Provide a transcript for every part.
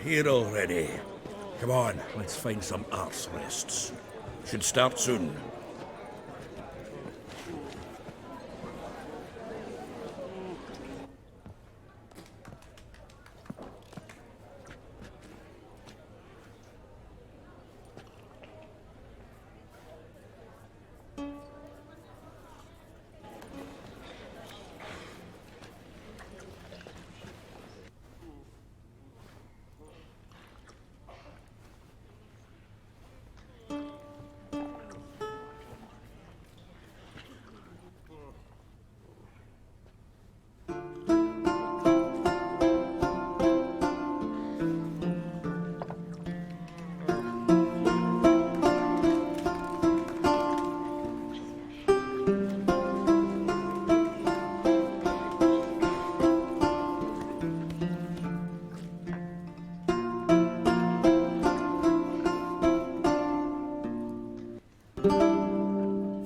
here already. Come on, let's find some arse rests. Should start soon.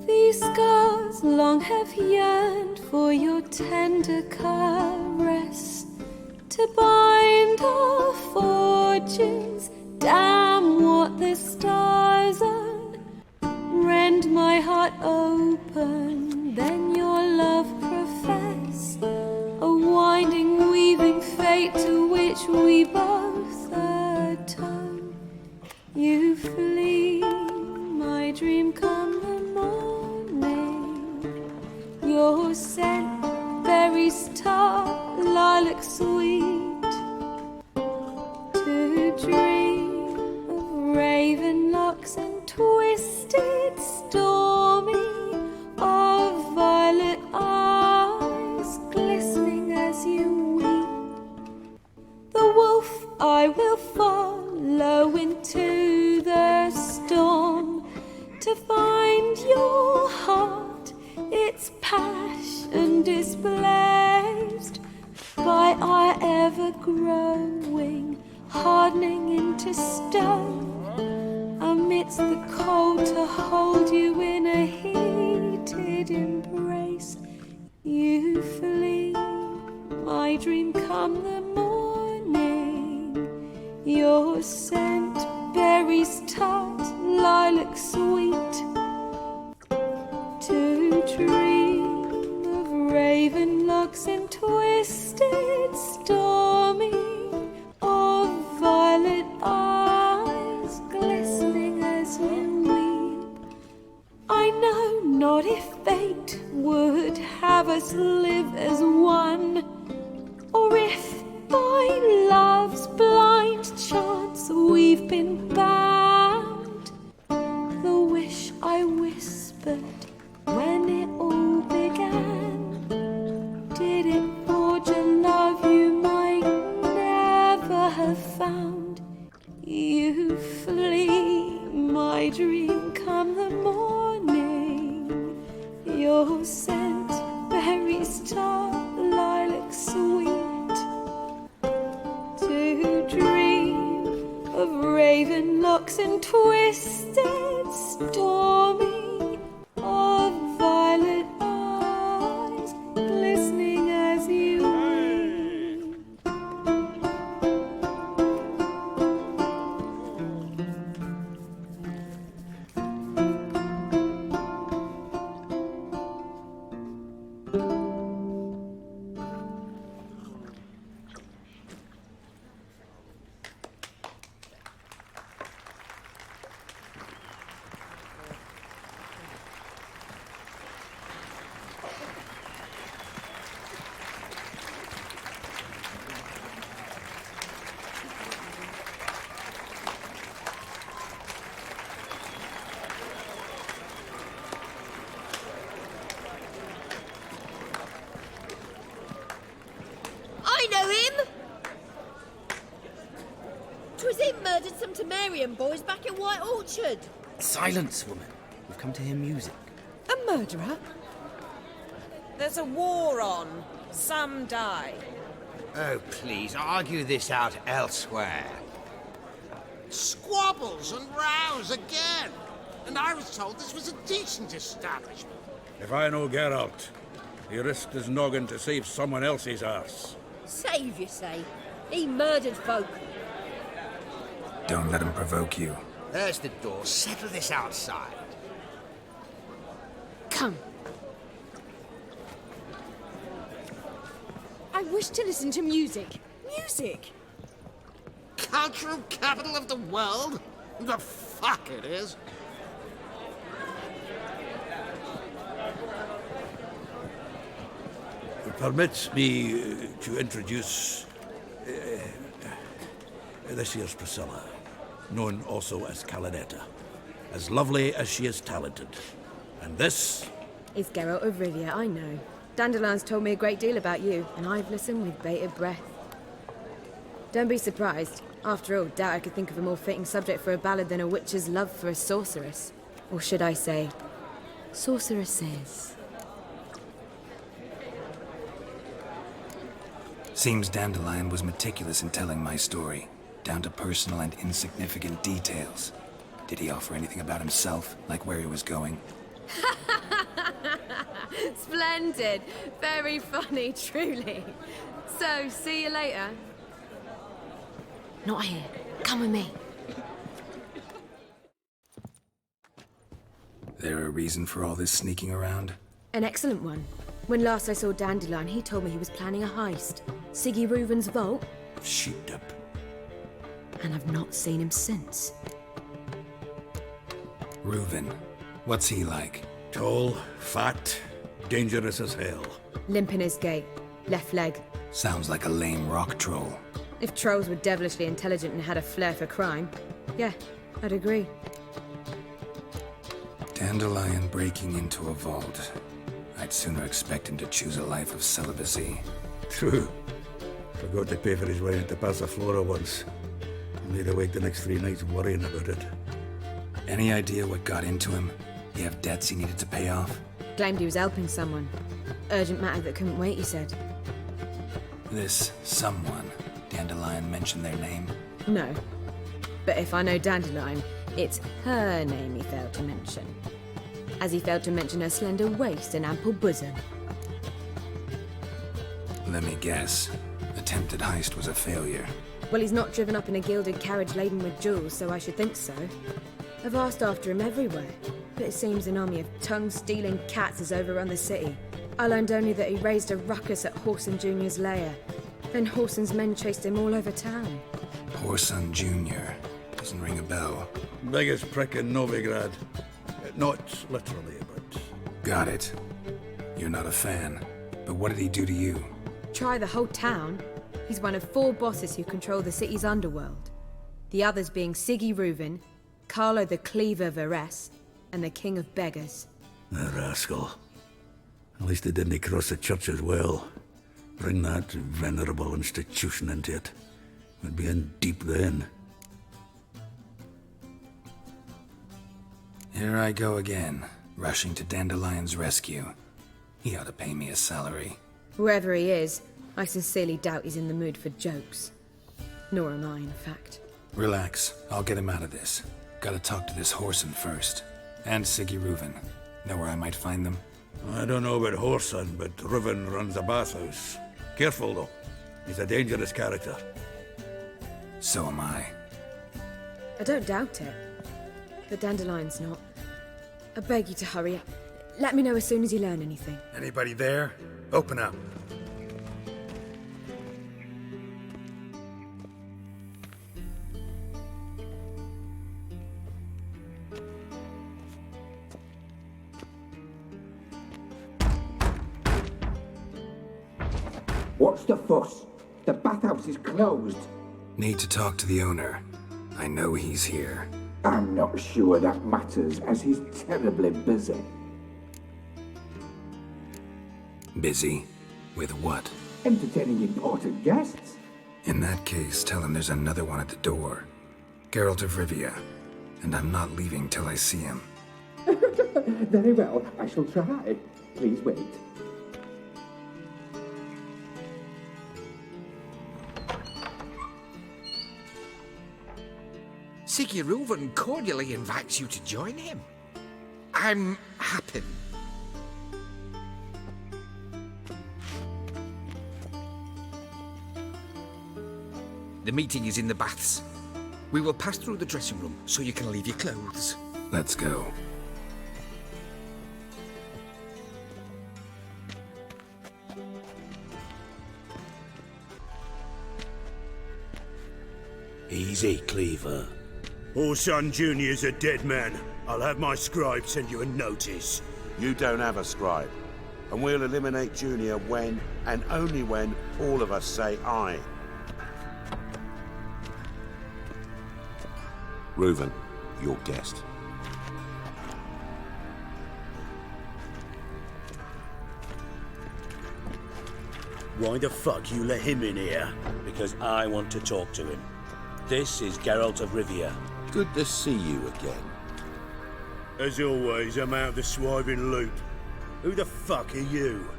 These scars long have yearned for your tender caress, to bind our fortunes. Damn what the stars are. Rend my heart open, then your love profess, a winding, weaving fate to which we both atone. You flee, my dream come the morning. Your scent, berries tart, lilac sweet. To dream of raven locks and twisted, stormy, of violet eyes glistening as you weep. The wolf I will follow into the storm, to find your heart, its passion displaced by our ever-growing, hardening into stone. Amidst the cold, to hold you in a heated embrace. You flee, my dream come the morning. Your scent, berries tart, lilac sweet. To dream of raven locks and twisted, stormy, of violet eyes glistening as you weep. I know not if fate would have us live as one, or if by love's blind chance we've been bound. The wish I whispered when it all began, did it forge a love you might never have found? You flee, my dream come the morning. Your scent, berries tart, lilac sweet. To dream of raven locks and twisted, stormy, of violet eyes glistening as you weep. I know him! 'Twas him murdered some Temerian boys back in White Orchard. Silence, woman. We've come to hear music. A murderer? There's a war on. Some die. Oh, please, argue this out elsewhere. Squabbles and rows again. And I was told this was a decent establishment. If I know Geralt, he risked his noggin to save someone else's arse. Save, you say? He murdered folk. Don't let him provoke you. There's the door. Settle this outside. Come. I wish to listen to music. Music? Cultural capital of the world? The fuck it is. Permit me to introduce this here's Priscilla, known also as Calinetta. As lovely as she is talented. And this? It's Geralt of Rivia, I know. Dandelion's told me a great deal about you, and I've listened with bated breath. Don't be surprised. After all, doubt I could think of a more fitting subject for a ballad than a witch's love for a sorceress. Or should I say, sorceresses. Seems Dandelion was meticulous in telling my story, down to personal and insignificant details. Did he offer anything about himself, like where he was going? Splendid. Very funny, truly. So, see you later. Not here. Come with me. There a reason for all this sneaking around? An excellent one. When last I saw Dandelion, he told me he was planning a heist. Siggy Reuven's vault. Sheepdip. And I've not seen him since. Reuven. What's he like? Tall, fat, dangerous as hell. Limp in his gait. Left leg. Sounds like a lame rock troll. If trolls were devilishly intelligent and had a flair for crime, yeah, I'd agree. Dandelion breaking into a vault. I'd sooner expect him to choose a life of celibacy. True. Forgot to pay for his way into Passiflora once. Laid awake the next 3 nights worrying about it. Any idea what got into him? He have debts he needed to pay off? Claimed he was helping someone. Urgent matter that couldn't wait, he said. This someone, Dandelion mentioned their name? No. But if I know Dandelion, it's her name he failed to mention. As he failed to mention her slender waist and ample bosom. Let me guess. Attempted heist was a failure. Well, he's not driven up in a gilded carriage laden with jewels, so I should think so. I've asked after him everywhere, but it seems an army of tongue-stealing cats has overrun the city. I learned only that he raised a ruckus at Whoreson Jr.'s lair. Then Whoreson's men chased him all over town. Whoreson Jr. Doesn't ring a bell. Biggest prick in Novigrad. Not literally, but... Got it. You're not a fan. But what did he do to you? Try the whole town. He's one of 4 bosses who control the city's underworld. The others being Siggy Reuven, Carlo the Cleaver Varese, and the King of Beggars. The rascal. At least they didn't cross the church as well. Bring that venerable institution into it. We'd be in deep then. Here I go again, rushing to Dandelion's rescue. He ought to pay me a salary. Whoever he is, I sincerely doubt he's in the mood for jokes. Nor am I, in fact. Relax, I'll get him out of this. Gotta talk to this Whoreson first. And Siggy Reuven. Know where I might find them? I don't know about Whoreson, but Reuven runs a bathhouse. Careful, though. He's a dangerous character. So am I. I don't doubt it. But Dandelion's not. I beg you to hurry up. Let me know as soon as you learn anything. Anybody there? Open up. What's the fuss? The bathhouse is closed. Need to talk to the owner. I know he's here. I'm not sure that matters, as he's terribly busy. Busy? With what? Entertaining important guests. In that case, tell him there's another one at the door. Geralt of Rivia. And I'm not leaving till I see him. Very well, I shall try. Please wait. Siggy Reuven cordially invites you to join him. I'm happy. The meeting is in the baths. We will pass through the dressing room so you can leave your clothes. Let's go. Easy, Cleaver. Orson Jr.'s a dead man. I'll have my scribe send you a notice. You don't have a scribe. And we'll eliminate Junior when, and only when, all of us say aye. Reuven, your guest. Why the fuck you let him in here? Because I want to talk to him. This is Geralt of Rivia. Good to see you again. As always, I'm out of the swiving loop. Who the fuck are you?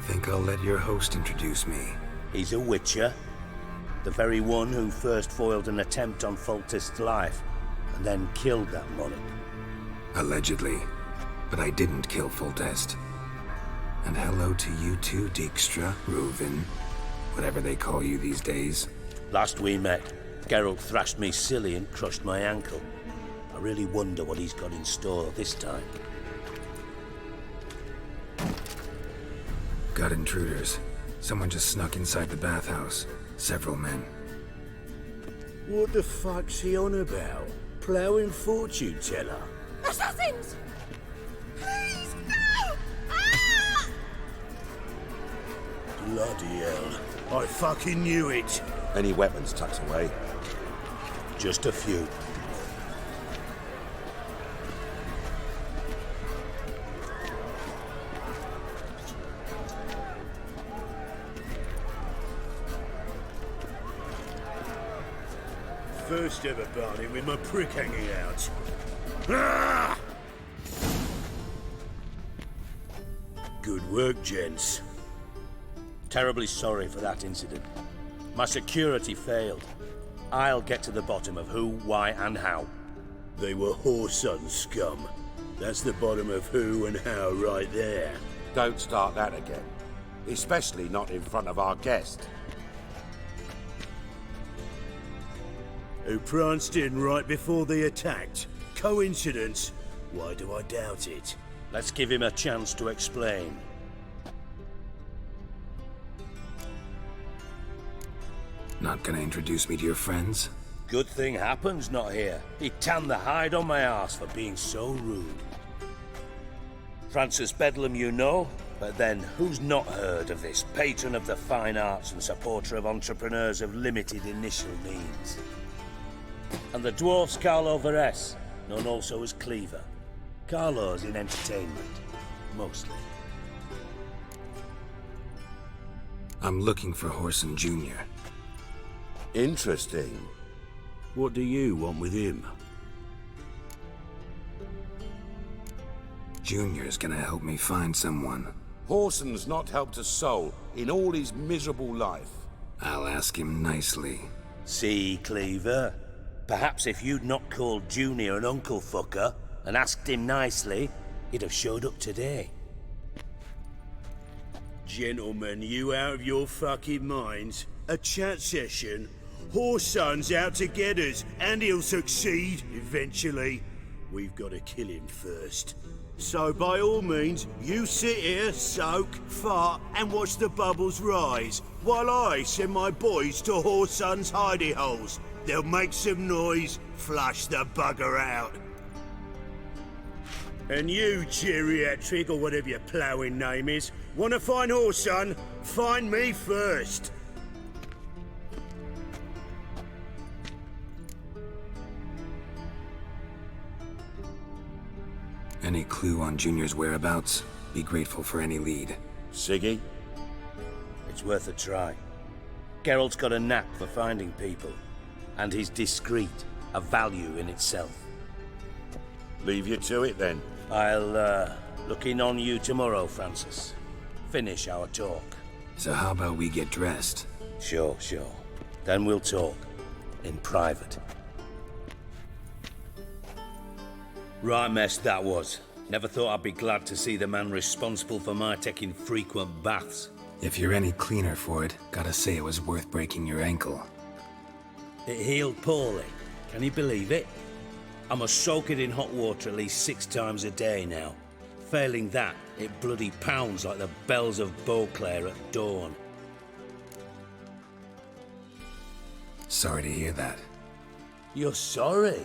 Think I'll let your host introduce me. He's a witcher. The very one who first foiled an attempt on Foltest's life, and then killed that monarch. Allegedly. But I didn't kill Foltest. And hello to you too, Dijkstra, Reuven, whatever they call you these days. Last we met, Geralt thrashed me silly and crushed my ankle. I really wonder what he's got in store this time. Got intruders. Someone just snuck inside the bathhouse. Several men. What the fuck's he on about? Ploughing fortune teller? Assassins! Please, no! Ah! Bloody hell. I fucking knew it. Any weapons tucked away? Just a few. First ever barney with my prick hanging out. Ah! Good work, gents. Terribly sorry for that incident. My security failed. I'll get to the bottom of who, why, and how. They were Whoreson scum. That's the bottom of who and how right there. Don't start that again. Especially not in front of our guest. Who pranced in right before they attacked. Coincidence? Why do I doubt it? Let's give him a chance to explain. Not gonna introduce me to your friends? Good thing Happen's not here. He tanned the hide on my arse for being so rude. Francis Bedlam you know, but then who's not heard of this patron of the fine arts and supporter of entrepreneurs of limited initial means? And the dwarf's Carlo Veres, known also as Cleaver. Carlo's in entertainment, mostly. I'm looking for Whoreson Jr. Interesting. What do you want with him? Junior's gonna help me find someone. Whoreson's not helped a soul in all his miserable life. I'll ask him nicely. See, Cleaver? Perhaps if you'd not called Junior an uncle fucker and asked him nicely, he'd have showed up today. Gentlemen, you out of your fucking minds? A chat session? Whoreson's out to get us, and he'll succeed, eventually. We've got to kill him first. So by all means, you sit here, soak, fart, and watch the bubbles rise, while I send my boys to Whoreson's hidey holes. They'll make some noise, flush the bugger out. And you, geriatric, or whatever your ploughing name is, want to find Whoreson? Find me first. Any clue on Junior's whereabouts? Be grateful for any lead. Siggy? It's worth a try. Geralt's got a knack for finding people. And he's discreet, a value in itself. Leave you to it then. I'll, look in on you tomorrow, Francis. Finish our talk. So how about we get dressed? Sure. Then we'll talk. In private. Right mess that was. Never thought I'd be glad to see the man responsible for my taking frequent baths If you're any cleaner for it, gotta say it was worth breaking your ankle. It healed poorly. Can you believe it? I must soak it in hot water at least 6 times a day now. Failing that, it bloody pounds like the bells of Beauclair at dawn. Sorry to hear that. You're sorry?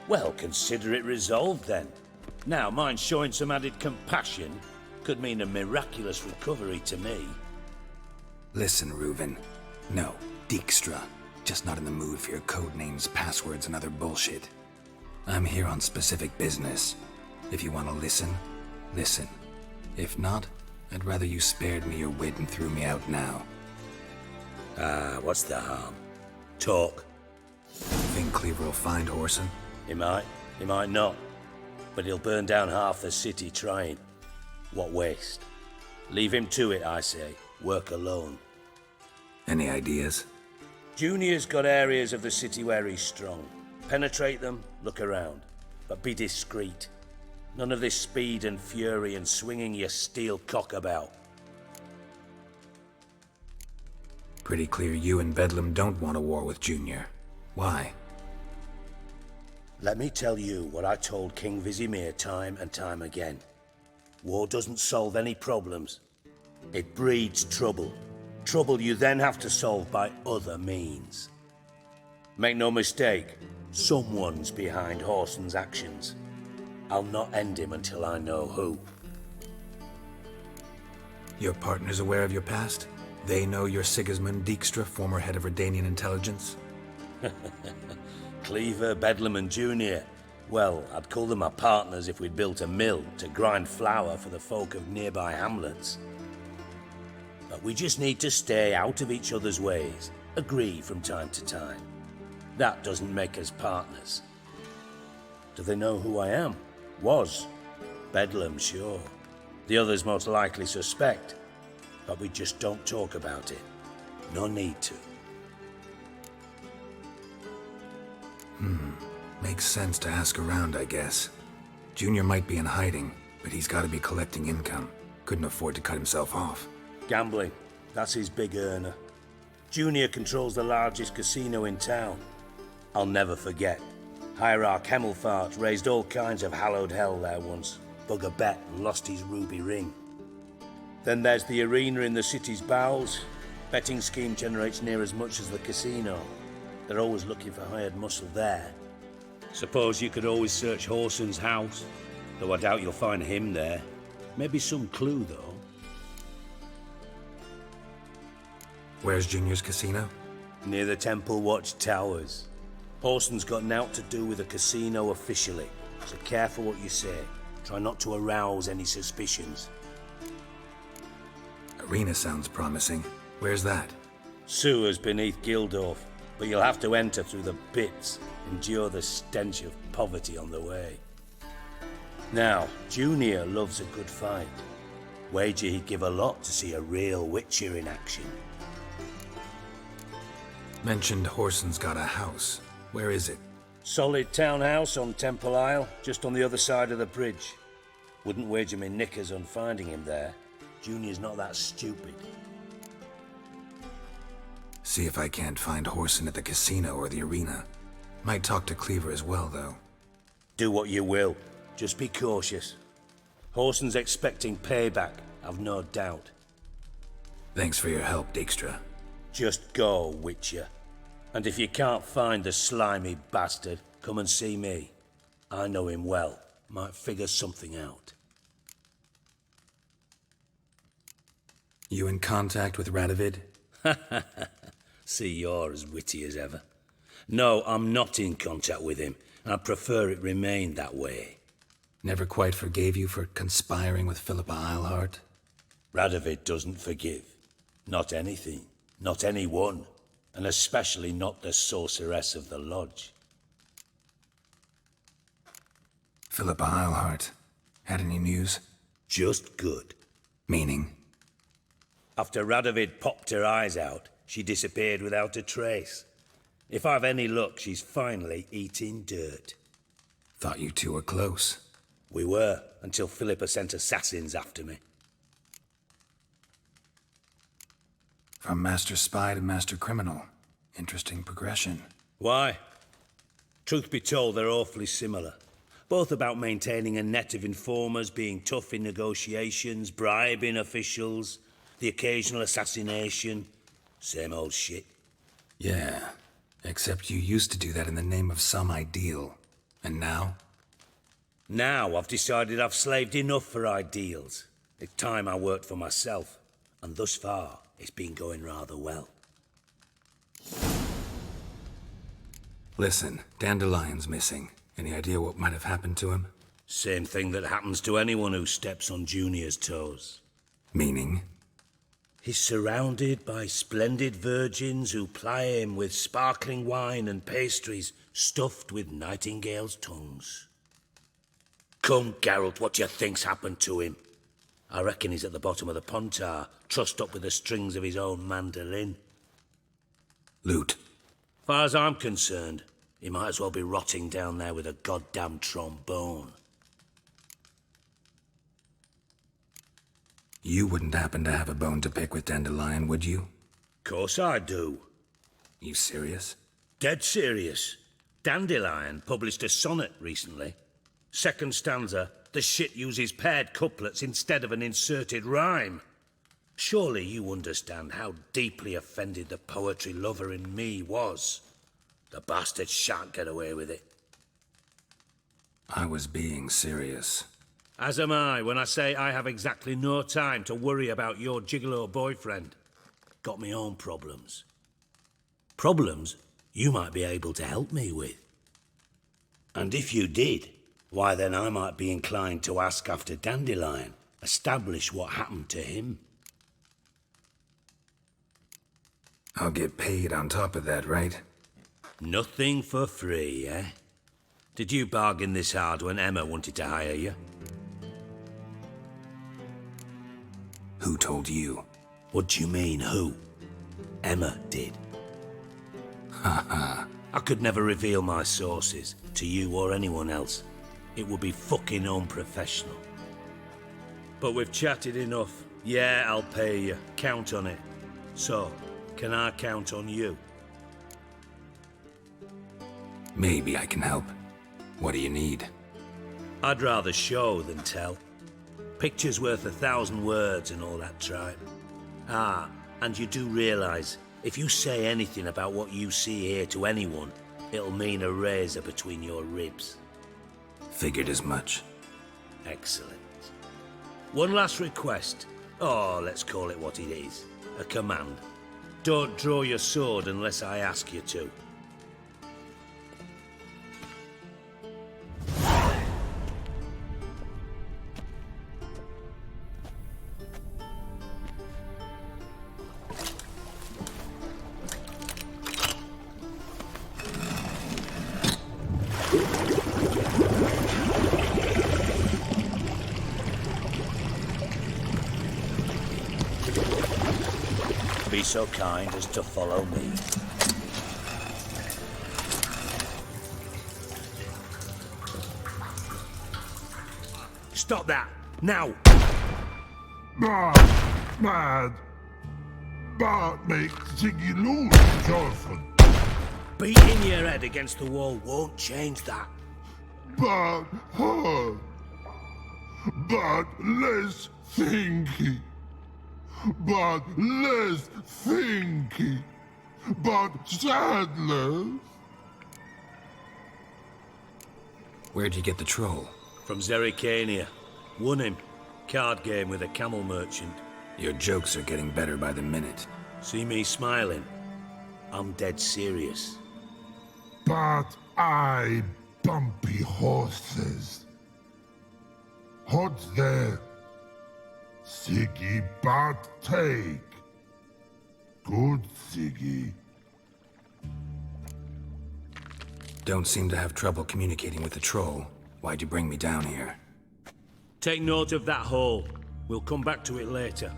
Well, consider it resolved then. Now, mind showing some added compassion could mean a miraculous recovery to me. Listen, Reuven. No, Dijkstra. Just not in the mood for your code names, passwords, and other bullshit. I'm here on specific business. If you want to listen, listen. If not, I'd rather you spared me your wit and threw me out now. What's the harm? Talk. Think Cleaver will find Whoreson? He might not. But he'll burn down half the city trying. What waste? Leave him to it, I say. Work alone. Any ideas? Junior's got areas of the city where he's strong. Penetrate them, look around. But be discreet. None of this speed and fury and swinging your steel cock about. Pretty clear you and Bedlam don't want a war with Junior. Why? Let me tell you what I told King Vizimir time and time again. War doesn't solve any problems. It breeds trouble. Trouble you then have to solve by other means. Make no mistake, someone's behind Whoreson's actions. I'll not end him until I know who. Your partner's aware of your past? They know you're Sigismund Dijkstra, former head of Redanian intelligence? Cleaver, Bedlam and Junior. Well, I'd call them my partners if we'd built a mill to grind flour for the folk of nearby hamlets. But we just need to stay out of each other's ways, agree from time to time. That doesn't make us partners. Do they know who I am? Was. Bedlam, sure. The others most likely suspect. But we just don't talk about it. No need to. Makes sense to ask around, I guess. Junior might be in hiding, but he's gotta be collecting income. Couldn't afford to cut himself off. Gambling. That's his big earner. Junior controls the largest casino in town. I'll never forget. Hierarch Hemmelfart raised all kinds of hallowed hell there once. Bug a bet and lost his ruby ring. Then there's the arena in the city's bowels. Betting scheme generates near as much as the casino. They're always looking for hired muscle there. Suppose you could always search Whoreson's house, though I doubt you'll find him there. Maybe some clue, though. Where's Junior's casino? Near the Temple Watch Towers. Whoreson's got nought to do with the casino officially, so careful what you say. Try not to arouse any suspicions. Arena sounds promising. Where's that? Sewers beneath Gildorf, but you'll have to enter through the bits, endure the stench of poverty on the way. Now, Junior loves a good fight. Wager he'd give a lot to see a real Witcher in action. Mentioned Whoreson's got a house. Where is it? Solid townhouse on Temple Isle, just on the other side of the bridge. Wouldn't wager me knickers on finding him there. Junior's not that stupid. See if I can't find Whoreson at the casino or the arena. Might talk to Cleaver as well, though. Do what you will. Just be cautious. Whoreson's expecting payback, I've no doubt. Thanks for your help, Dijkstra. Just go, Witcher. And if you can't find the slimy bastard, come and see me. I know him well. Might figure something out. You in contact with Radovid? See, you're as witty as ever. No, I'm not in contact with him. I prefer it remained that way. Never quite forgave you for conspiring with Philippa Eilhart? Radovid doesn't forgive. Not anything. Not anyone. And especially not the sorceress of the lodge. Philippa Eilhart. Had any news? Just good. Meaning? After Radovid popped her eyes out, she disappeared without a trace. If I've any luck, she's finally eating dirt. Thought you two were close. We were, until Philippa sent assassins after me. From master spy to master criminal. Interesting progression. Why? Truth be told, they're awfully similar. Both about maintaining a net of informers, being tough in negotiations, bribing officials, the occasional assassination. Same old shit. Yeah, except you used to do that in the name of some ideal. And now? Now I've decided I've slaved enough for ideals. It's time I worked for myself. And thus far, it's been going rather well. Listen, Dandelion's missing. Any idea what might have happened to him? Same thing that happens to anyone who steps on Junior's toes. Meaning? He's surrounded by splendid virgins who ply him with sparkling wine and pastries stuffed with nightingales' tongues. Come, Geralt, what do you think's happened to him? I reckon he's at the bottom of the Pontar, trussed up with the strings of his own mandolin. Loot. Far as I'm concerned, he might as well be rotting down there with a goddamn trombone. You wouldn't happen to have a bone to pick with Dandelion, would you? Course I do. You serious? Dead serious. Dandelion published a sonnet recently. Second stanza, the shit uses paired couplets instead of an inserted rhyme. Surely you understand how deeply offended the poetry lover in me was. The bastard shan't get away with it. I was being serious. As am I when I say I have exactly no time to worry about your gigolo boyfriend. Got me own problems. Problems you might be able to help me with. And if you did, why then I might be inclined to ask after Dandelion, establish what happened to him. I'll get paid on top of that, right? Nothing for free, eh? Did you bargain this hard when Emma wanted to hire you? Who told you? What do you mean, who? Emma did. Haha. I could never reveal my sources to you or anyone else. It would be fucking unprofessional. But we've chatted enough. Yeah, I'll pay you. Count on it. So, can I count on you? Maybe I can help. What do you need? I'd rather show than tell. Picture's worth 1,000 words and all that tripe. Ah, and you do realise, if you say anything about what you see here to anyone, it'll mean a razor between your ribs. Figured as much. Excellent. One last request. Oh, let's call it what it is. A command. Don't draw your sword unless I ask you to. Be so kind as to follow me. Stop that! Now! Mad! Bart make Ziggy lose, Jorfin. Beating your head against the wall won't change that. But her. But less thinky. But less thinky. But sadless. Where'd you get the troll? From Zerrikania. Won him. Card game with a camel merchant. Your jokes are getting better by the minute. See me smiling? I'm dead serious. But I bumpy horses. What's there? Siggy but take. Good Siggy. Don't seem to have trouble communicating with the troll. Why'd you bring me down here? Take note of that hole. We'll come back to it later.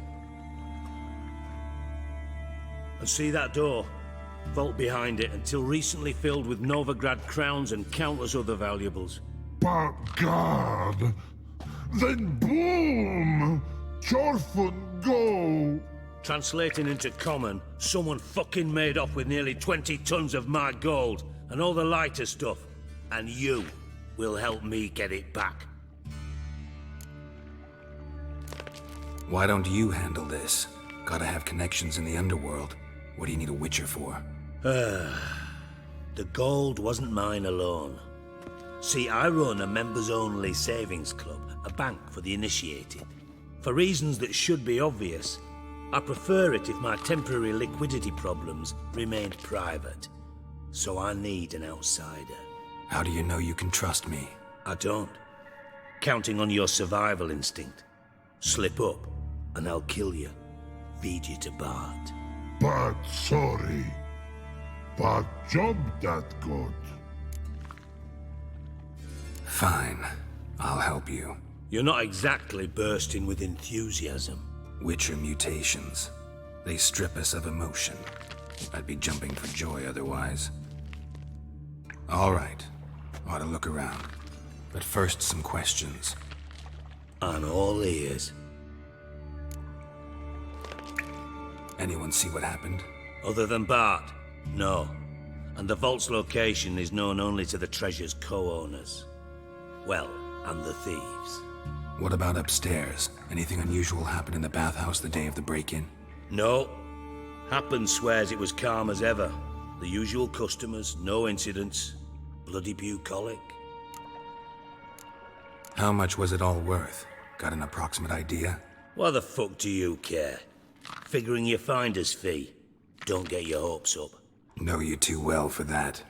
And see that door? Vault behind it, until recently filled with Novigrad crowns and countless other valuables. But God! Then boom! Jorfun go! Translating into common, someone fucking made off with nearly 20 tons of my gold and all the lighter stuff. And you will help me get it back. Why don't you handle this? Gotta have connections in the underworld. What do you need a Witcher for? The gold wasn't mine alone. See, I run a members-only savings club, a bank for the initiated. For reasons that should be obvious, I prefer it if my temporary liquidity problems remained private. So I need an outsider. How do you know you can trust me? I don't. Counting on your survival instinct. Slip up, and I'll kill you. Feed you to Bart. But sorry. But job that good. Fine. I'll help you. You're not exactly bursting with enthusiasm. Witcher mutations. They strip us of emotion. I'd be jumping for joy otherwise. All right. Ought to look around. But first, some questions. I'm all ears. Anyone see what happened? Other than Bart? No. And the vault's location is known only to the treasure's co-owners. Well, and the thieves. What about upstairs? Anything unusual happen in the bathhouse the day of the break-in? No. Happen swears it was calm as ever. The usual customers, no incidents. Bloody bucolic. How much was it all worth? Got an approximate idea? Why the fuck do you care? Figuring your finder's fee. Don't get your hopes up. Know you too well for that.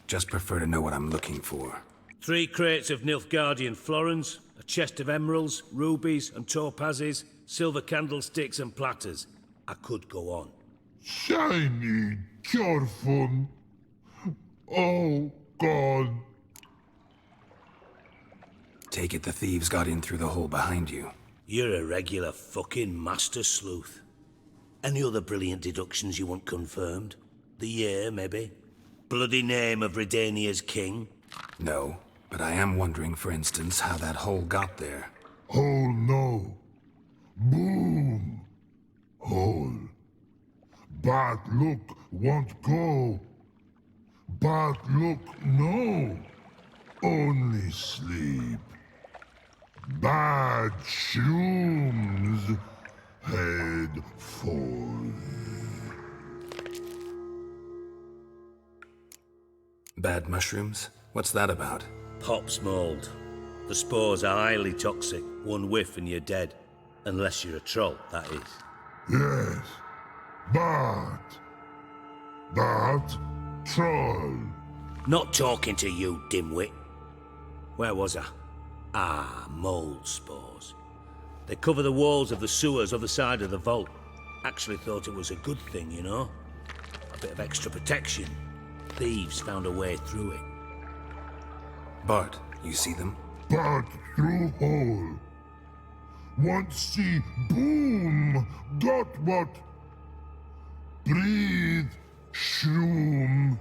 Just prefer to know what I'm looking for. 3 crates of Nilfgaardian florins, a chest of emeralds, rubies and topazes, silver candlesticks and platters. I could go on. Shiny, careful. Oh, God. Take it the thieves got in through the hole behind you. You're a regular fucking master sleuth. Any other brilliant deductions you want confirmed? The year, maybe? Bloody name of Redania's king? No, but I am wondering, for instance, how that hole got there. Hole no. Boom. Hole. But look won't go. But look no. Only sleep. Bad shrooms. Head full. Bad mushrooms? What's that about? Pop's mold. The spores are highly toxic. One whiff and you're dead. Unless you're a troll, that is. Yes. But troll. Not talking to you, dimwit. Where was I? Ah, mold spores. They cover the walls of the sewers other side of the vault. Actually thought it was a good thing, you know? A bit of extra protection. Thieves found a way through it. Bart, you see them? But through hole. Want see boom. Got what? Breathe. Shroom.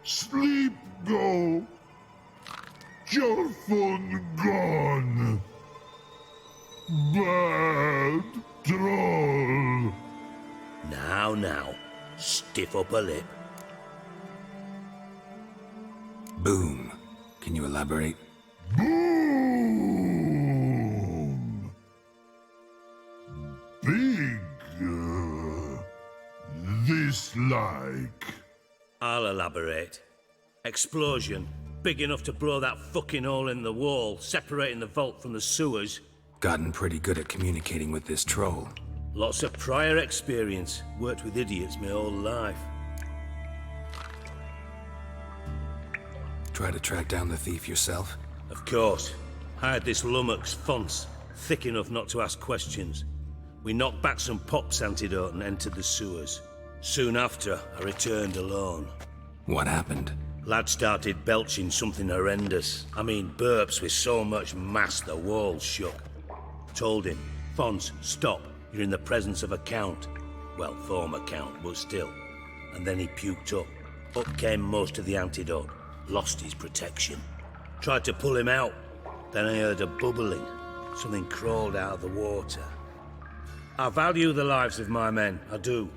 Sleep go. Your phone gone. Bad troll. Now. Stiff upper lip. Boom. Can you elaborate? Boom. Big. This like. I'll elaborate. Explosion. Big enough to blow that fucking hole in the wall, separating the vault from the sewers. Gotten pretty good at communicating with this troll. Lots of prior experience. Worked with idiots my whole life. Try to track down the thief yourself? Of course. Hired this lummox, Fonce, thick enough not to ask questions. We knocked back some Pop's antidote and entered the sewers. Soon after, I returned alone. What happened? Lad started belching something horrendous. I mean, burps with so much mass the walls shook. Told him, Fonce, stop. You're in the presence of a count. Well, former count, but still. And then he puked up. Up came most of the antidote. Lost his protection. Tried to pull him out. Then I heard a bubbling. Something crawled out of the water. I value the lives of my men, I do.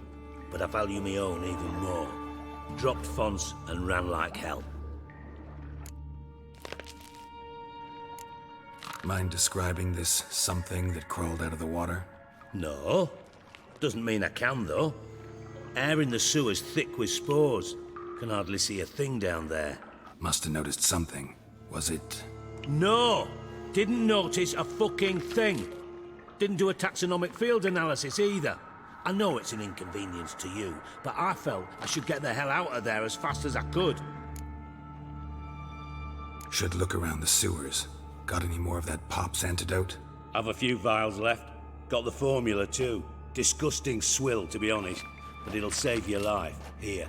But I value my own even more. Dropped fonts and ran like hell. Mind describing this something that crawled out of the water? No. Doesn't mean I can, though. Air in the sewer's thick with spores. Can hardly see a thing down there. Must have noticed something. Was it... No! Didn't notice a fucking thing. Didn't do a taxonomic field analysis either. I know it's an inconvenience to you, but I felt I should get the hell out of there as fast as I could. Should look around the sewers. Got any more of that Pop's antidote? I've a few vials left. Got the formula too. Disgusting swill, to be honest, but it'll save your life. Here.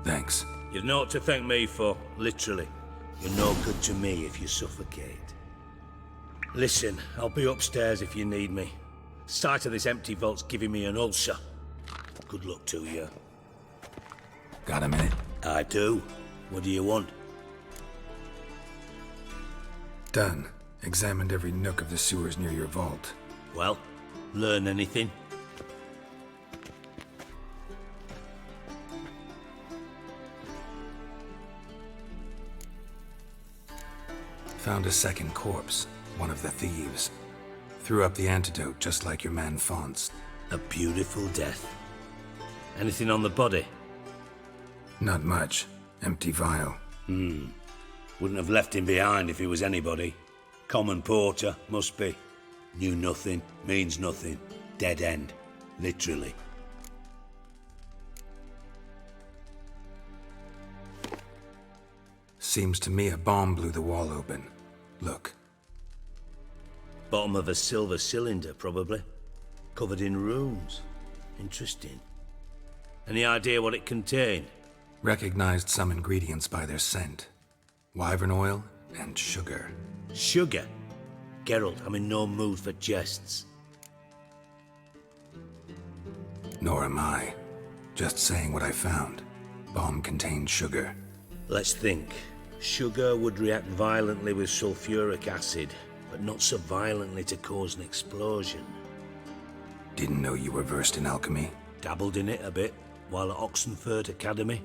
Thanks. You've naught to thank me for, literally. You're no good to me if you suffocate. Listen, I'll be upstairs if you need me. Sight of this empty vault's giving me an ulcer. Good luck to you. Got a minute? I do. What do you want? Done. Examined every nook of the sewers near your vault. Well, learn anything? Found a second corpse. One of the thieves. Threw up the antidote just like your man Fonts. A beautiful death. Anything on the body? Not much. Empty vial. Wouldn't have left him behind if he was anybody. Common porter, must be. Knew nothing, means nothing. Dead end. Literally. Seems to me a bomb blew the wall open. Look. Bottom of a silver cylinder, probably. Covered in runes. Interesting. Any idea what it contained? Recognized some ingredients by their scent. Wyvern oil and sugar. Sugar? Geralt, I'm in no mood for jests. Nor am I. Just saying what I found. Bomb contained sugar. Let's think. Sugar would react violently with sulfuric acid, but not so violently to cause an explosion. Didn't know you were versed in alchemy. Dabbled in it a bit, while at Oxenford Academy.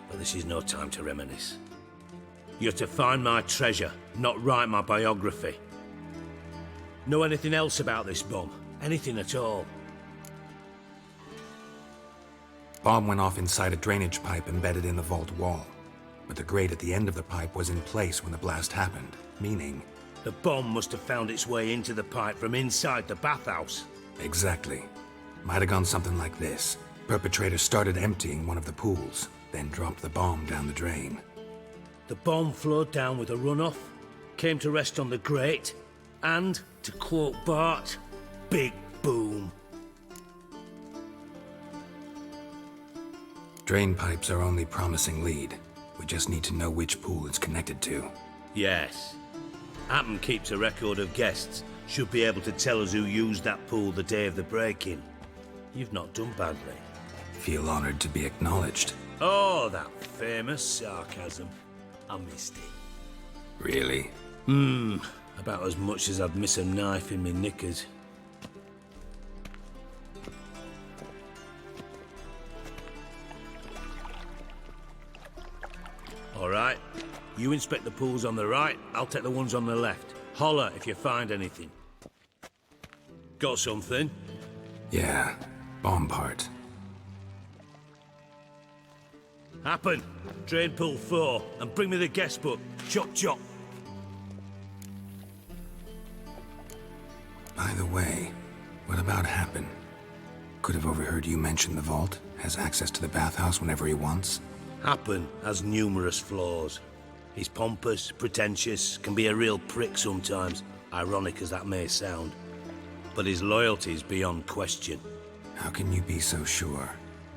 But this is no time to reminisce. You're to find my treasure, not write my biography. Know anything else about this bomb? Anything at all? Bomb went off inside a drainage pipe embedded in the vault wall. But the grate at the end of the pipe was in place when the blast happened, meaning... The bomb must have found its way into the pipe from inside the bathhouse. Exactly. Might have gone something like this. Perpetrator started emptying one of the pools, then dropped the bomb down the drain. The bomb flowed down with a runoff, came to rest on the grate, and, to quote Bart, big boom. Drain pipes are only promising lead. We just need to know which pool it's connected to. Yes. Hammond keeps a record of guests. Should be able to tell us who used that pool the day of the break-in. You've not done badly. Feel honored to be acknowledged. Oh, that famous sarcasm. I missed it. Really? About as much as I'd miss a knife in me knickers. All right. You inspect the pools on the right, I'll take the ones on the left. Holler if you find anything. Got something? Yeah. Bomb part. Happen. Drain pool 4, and bring me the guest book. Chop chop. By the way, what about Happen? Could have overheard you mention the vault. Has access to the bathhouse whenever he wants. Happen has numerous flaws. He's pompous, pretentious, can be a real prick sometimes, ironic as that may sound. But his loyalty's beyond question. How can you be so sure?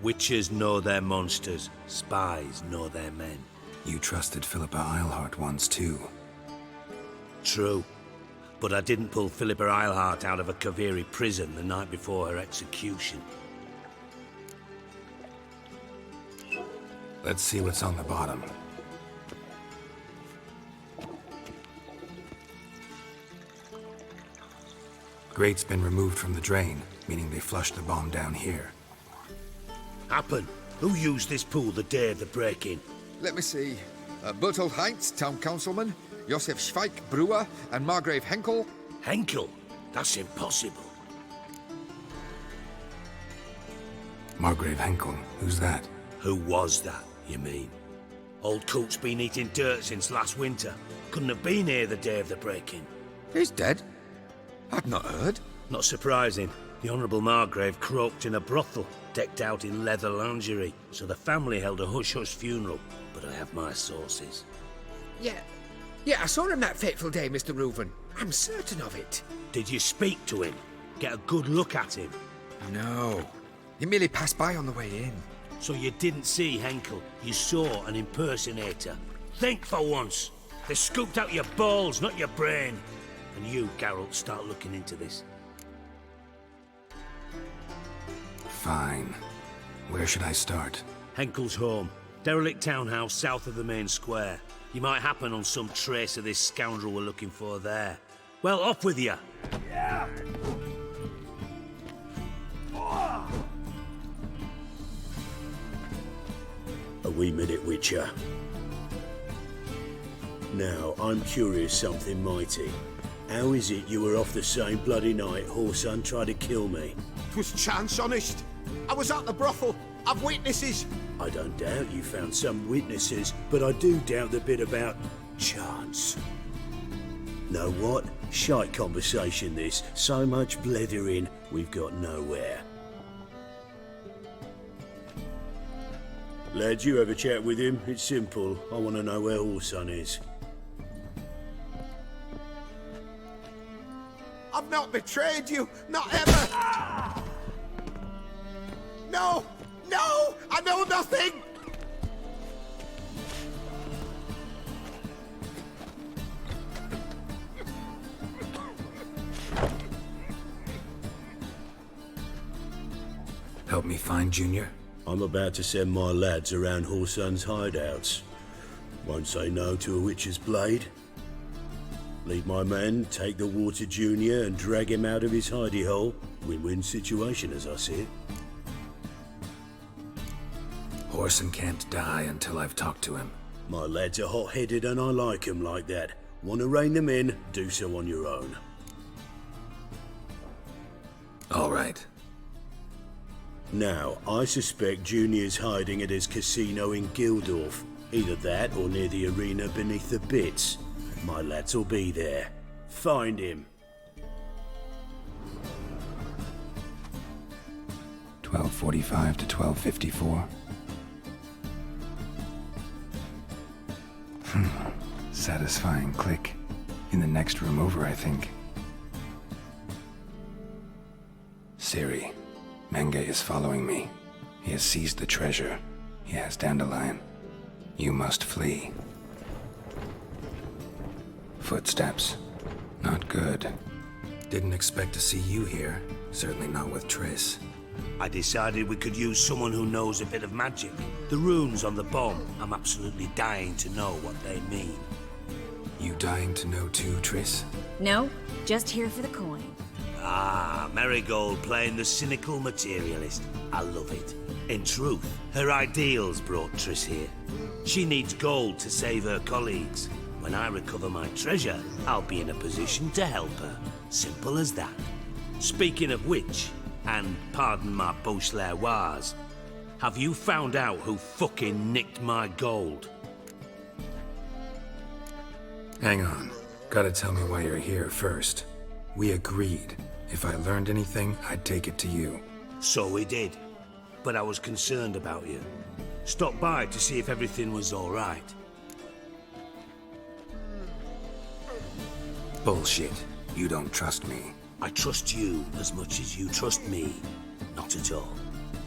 Witches know their monsters, spies know their men. You trusted Philippa Eilhart once too. True. But I didn't pull Philippa Eilhart out of a Kaviri prison the night before her execution. Let's see what's on the bottom. Grate's been removed from the drain, meaning they flushed the bomb down here. Happen. Who used this pool the day of the break-in? Let me see. Bertolt Heinz, town councilman, Josef Schweik, brewer, and Margrave Henkel. Henkel? That's impossible. Margrave Henkel? Who's that? Who was that, you mean? Old Coot's been eating dirt since last winter. Couldn't have been here the day of the break-in. He's dead? I'd not heard. Not surprising. The Honourable Margrave croaked in a brothel, decked out in leather lingerie, so the family held a hush-hush funeral. But I have my sources. Yeah, I saw him that fateful day, Mr. Reuven. I'm certain of it. Did you speak to him? Get a good look at him? No. He merely passed by on the way in. So you didn't see Henkel, you saw an impersonator. Think for once. They scooped out your balls, not your brain. And you, Geralt, start looking into this. Fine. Where should I start? Henkel's home. Derelict townhouse south of the main square. You might happen on some trace of this scoundrel we're looking for there. Well, off with you! Yeah. A wee minute, Witcher. Now, I'm curious something mighty. How is it you were off the same bloody night Horson tried to kill me? 'Twas chance, honest. I was at the brothel. I've witnesses. I don't doubt you found some witnesses, but I do doubt the bit about chance. Know what? Shite conversation this. So much blethering, we've got nowhere. Lads, you have a chat with him. It's simple. I want to know where Horson is. I've not betrayed you. Not ever. No! No! I know nothing! Help me find Junior? I'm about to send my lads around Horson's hideouts. Won't say no to a witch's blade. Lead my men, take the water Junior and drag him out of his hidey hole. Win-win situation as I see it. Horson can't die until I've talked to him. My lads are hot-headed and I like 'em like that. Want to rein them in, do so on your own. All right. Now, I suspect Junior's hiding at his casino in Gildorf. Either that or near the arena beneath the bits. My lads will be there. Find him. 12:45 to 12:54. Satisfying click. In the next room over, I think. Ciri, Menge is following me. He has seized the treasure. He has Dandelion. You must flee. Footsteps. Not good. Didn't expect to see you here. Certainly not with Triss. I decided we could use someone who knows a bit of magic. The runes on the bomb. I'm absolutely dying to know what they mean. You dying to know too, Triss? No, just here for the coin. Ah, Marigold playing the cynical materialist. I love it. In truth, her ideals brought Triss here. She needs gold to save her colleagues. When I recover my treasure, I'll be in a position to help her. Simple as that. Speaking of which, and pardon my Beauclervois, have you found out who fucking nicked my gold? Hang on. Gotta tell me why you're here first. We agreed. If I learned anything, I'd take it to you. So we did. But I was concerned about you. Stopped by to see if everything was all right. Bullshit. You don't trust me. I trust you as much as you trust me. Not at all.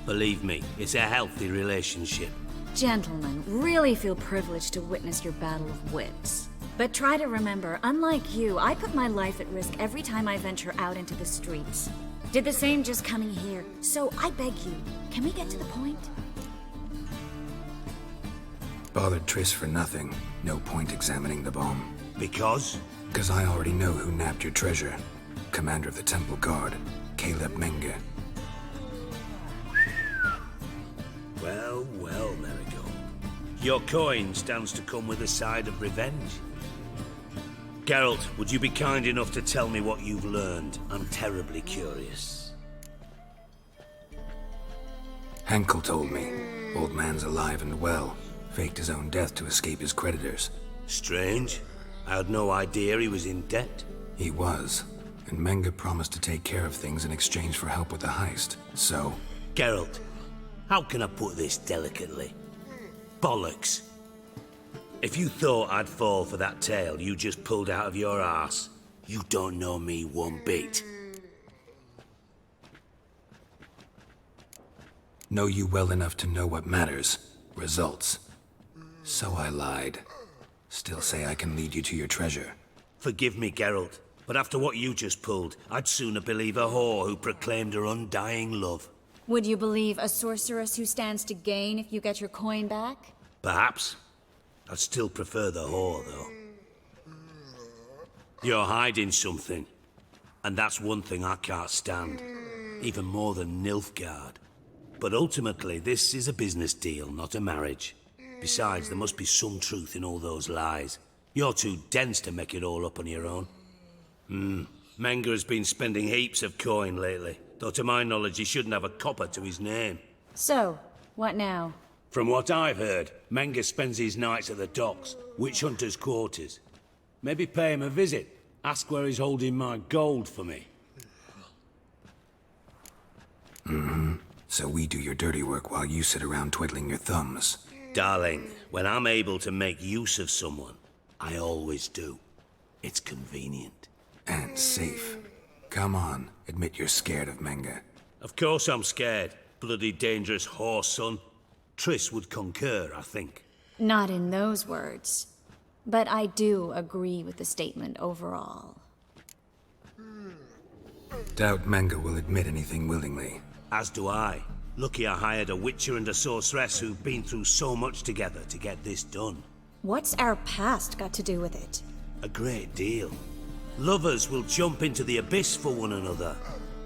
Believe me, it's a healthy relationship. Gentlemen, really feel privileged to witness your battle of wits. But try to remember, unlike you, I put my life at risk every time I venture out into the streets. Did the same just coming here. So I beg you, can we get to the point? Bothered Triss for nothing. No point examining the bomb. Because? Because I already know who nabbed your treasure. commander of the Temple Guard, Caleb Menge. Well, well, Marigold. Your coin stands to come with a side of revenge. Geralt, would you be kind enough to tell me what you've learned? I'm terribly curious. Henkel told me. Old man's alive and well. Faked his own death to escape his creditors. Strange. I had no idea he was in debt. He was. And Menge promised to take care of things in exchange for help with the heist. So... Geralt, how can I put this delicately? Bollocks. If you thought I'd fall for that tale you just pulled out of your arse, you don't know me one bit. Know you well enough to know what matters. Results. So I lied. Still say I can lead you to your treasure. Forgive me, Geralt, but after what you just pulled, I'd sooner believe a whore who proclaimed her undying love. Would you believe a sorceress who stands to gain if you get your coin back? Perhaps. I'd still prefer the whore, though. You're hiding something. And that's one thing I can't stand. Even more than Nilfgaard. But ultimately, this is a business deal, not a marriage. Besides, there must be some truth in all those lies. You're too dense to make it all up on your own. Menge has been spending heaps of coin lately. Though to my knowledge, he shouldn't have a copper to his name. So, what now? From what I've heard, Menge spends his nights at the docks, witch hunters' quarters. Maybe pay him a visit. Ask where he's holding my gold for me. So we do your dirty work while you sit around twiddling your thumbs. Darling, when I'm able to make use of someone, I always do. It's convenient. And safe. Come on, admit you're scared of Menge. Of course I'm scared. Bloody dangerous whore, son. Triss would concur, I think. Not in those words. But I do agree with the statement overall. Doubt Menge will admit anything willingly. As do I. Lucky I hired a witcher and a sorceress who've been through so much together to get this done. What's our past got to do with it? A great deal. Lovers will jump into the abyss for one another.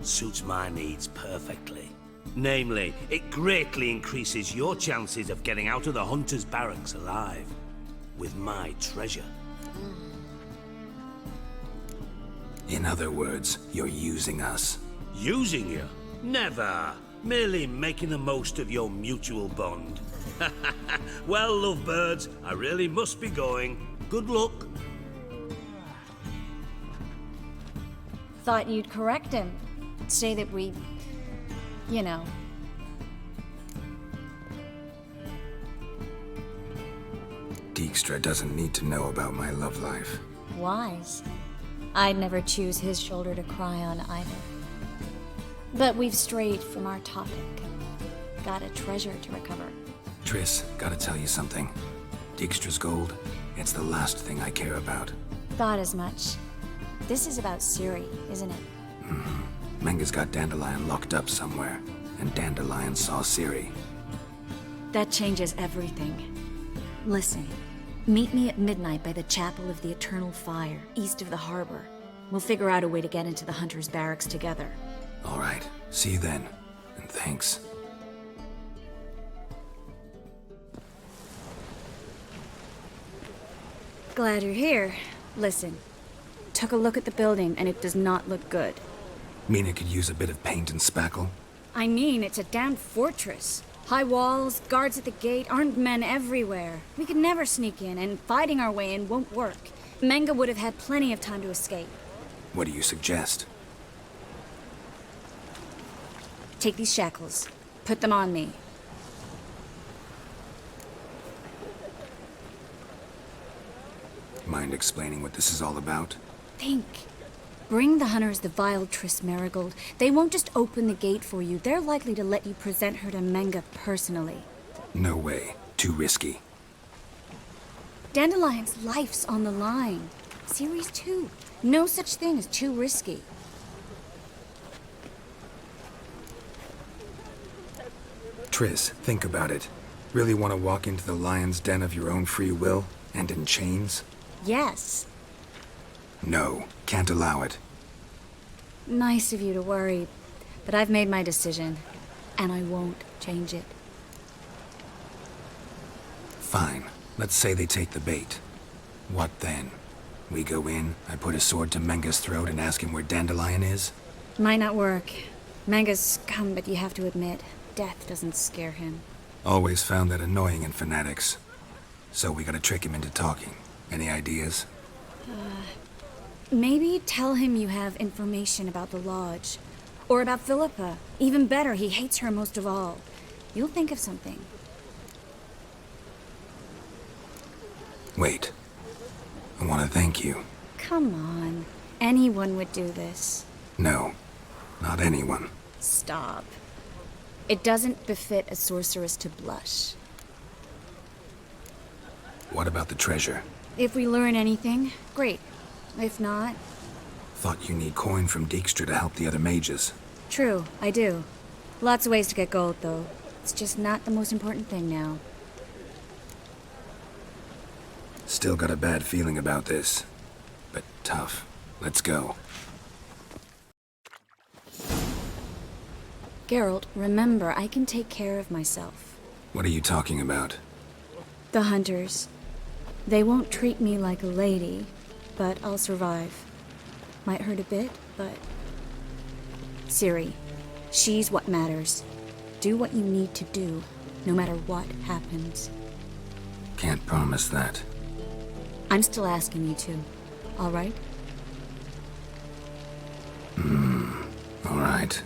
Suits my needs perfectly. Namely, it greatly increases your chances of getting out of the hunter's barracks alive. With my treasure. In other words, you're using us. Using you? Never. Merely making the most of your mutual bond. Well, lovebirds, I really must be going. Good luck. Thought you'd correct him. Say that we... you know. Dijkstra doesn't need to know about my love life. Wise. I'd never choose his shoulder to cry on either. But we've strayed from our topic. Got a treasure to recover. Triss, gotta tell you something. Dijkstra's gold, it's the last thing I care about. Thought as much. This is about Ciri, isn't it? Menge's got Dandelion locked up somewhere, and Dandelion saw Ciri. That changes everything. Listen, meet me at midnight by the Chapel of the Eternal Fire, east of the harbor. We'll figure out a way to get into the Hunter's Barracks together. All right, see you then, and thanks. Glad you're here. Listen, took a look at the building and it does not look good. Mean it could use a bit of paint and spackle? I mean, it's a damn fortress. High walls, guards at the gate, armed men everywhere. We could never sneak in, and fighting our way in won't work. Menge would have had plenty of time to escape. What do you suggest? Take these shackles. Put them on me. Mind explaining what this is all about? Think. Bring the hunters the vile Triss Merigold. They won't just open the gate for you. They're likely to let you present her to Menge personally. No way. Too risky. Dandelion's life's on the line. Ciri's too. No such thing as too risky. Triss, think about it. Really want to walk into the lion's den of your own free will, and in chains? Yes. No, can't allow it. Nice of you to worry, but I've made my decision, and I won't change it. Fine. Let's say they take the bait. What then? We go in, I put a sword to Menga's throat and ask him where Dandelion is? Might not work. Manga's scum, but you have to admit, death doesn't scare him. Always found that annoying in fanatics. So we gotta trick him into talking. Any ideas? Maybe tell him you have information about the Lodge. Or about Philippa. Even better, he hates her most of all. You'll think of something. Wait. I want to thank you. Come on. Anyone would do this. No, not anyone. Stop. It doesn't befit a sorceress to blush. What about the treasure? If we learn anything, great. If not... Thought you need coin from Dijkstra to help the other mages. True, I do. Lots of ways to get gold, though. It's just not the most important thing now. Still got a bad feeling about this. But tough. Let's go. Geralt, remember, I can take care of myself. What are you talking about? The hunters. They won't treat me like a lady, but I'll survive. Might hurt a bit, but... Ciri, she's what matters. Do what you need to do, no matter what happens. Can't promise that. I'm still asking you to, all right? All right.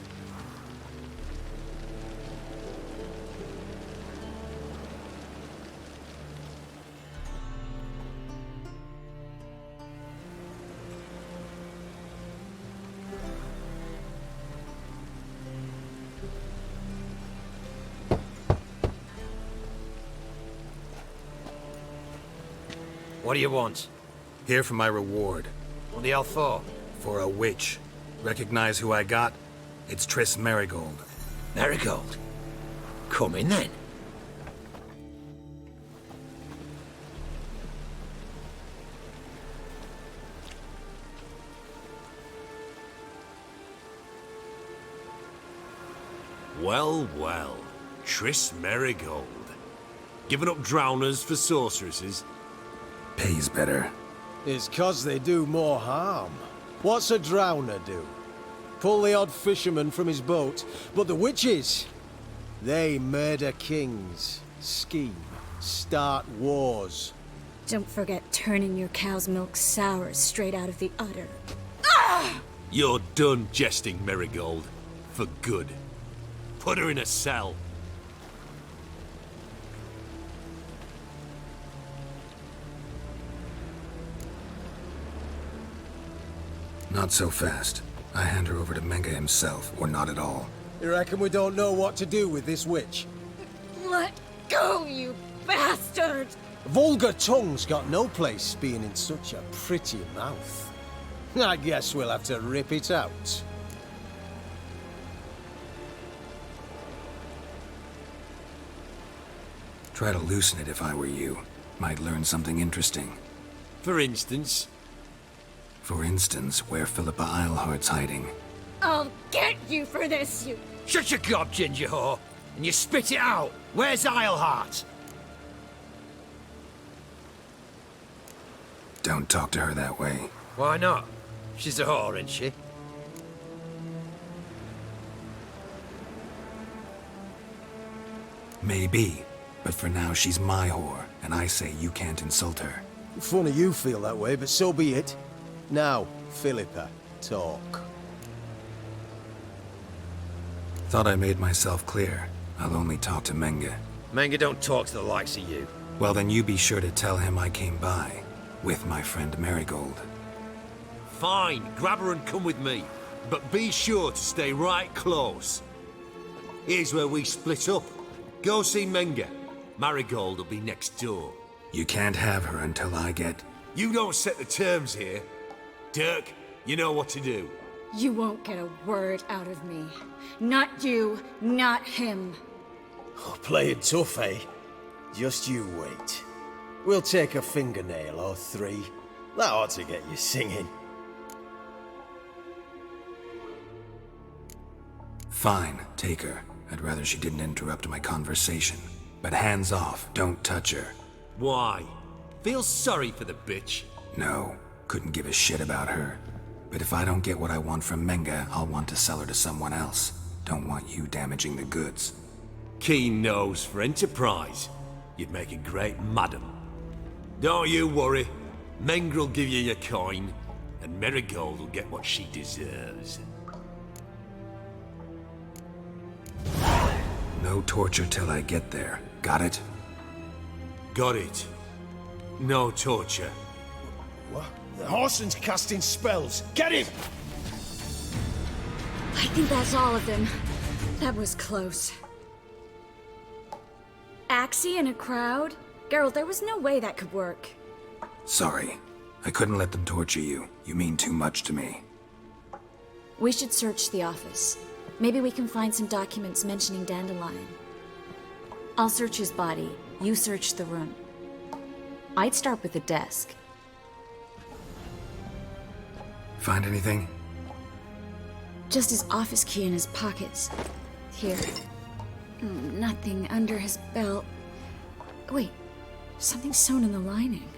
What do you want? Here for my reward. What the hell for? For a witch. Recognize who I got? It's Triss Merigold. Merigold? Come in then. Well, well. Triss Merigold. Giving up drowners for sorceresses? Pays better. It's 'cause they do more harm. What's a drowner do? Pull the odd fisherman from his boat, but the witches, they murder kings, scheme, start wars. Don't forget turning your cow's milk sour straight out of the udder. You're done jesting, Merigold. For good. Put her in a cell. Not so fast. I hand her over to Menga himself, or not at all. You reckon we don't know what to do with this witch? Let go, you bastard! Vulgar tongue's got no place being in such a pretty mouth. I guess we'll have to rip it out. Try to loosen it if I were you. Might learn something interesting. For instance? For instance, where Philippa Eilhart's hiding. I'll get you for this, you... Shut your gob, ginger whore, and you spit it out. Where's Eilhart? Don't talk to her that way. Why not? She's a whore, isn't she? Maybe. But for now, she's my whore, and I say you can't insult her. Funny you feel that way, but so be it. Now, Philippa, talk. Thought I made myself clear. I'll only talk to Menga. Menga don't talk to the likes of you. Well, then you be sure to tell him I came by. With my friend Merigold. Fine, grab her and come with me. But be sure to stay right close. Here's where we split up. Go see Menga. Marigold will be next door. You can't have her until I get... You don't set the terms here. Dirk, you know what to do. You won't get a word out of me. Not you, not him. Oh, playing tough, eh? Just you wait. We'll take a fingernail or three. That ought to get you singing. Fine, take her. I'd rather she didn't interrupt my conversation. But hands off, don't touch her. Why? Feel sorry for the bitch? No, couldn't give a shit about her. But if I don't get what I want from Menga, I'll want to sell her to someone else. Don't want you damaging the goods. Keen nose for enterprise. You'd make a great madam. Don't you worry. Mengrel give you your coin, and Marigold will get what she deserves. No torture till I get there. Got it? Got it. No torture. What? The Horson's casting spells. Get him! I think that's all of them. That was close. Axie in a crowd? Geralt, there was no way that could work. Sorry. I couldn't let them torture you. You mean too much to me. We should search the office. Maybe we can find some documents mentioning Dandelion. I'll search his body. You search the room. I'd start with the desk. Find anything? Just his office key in his pockets. Here. Nothing under his belt. Wait, something's sewn in the lining.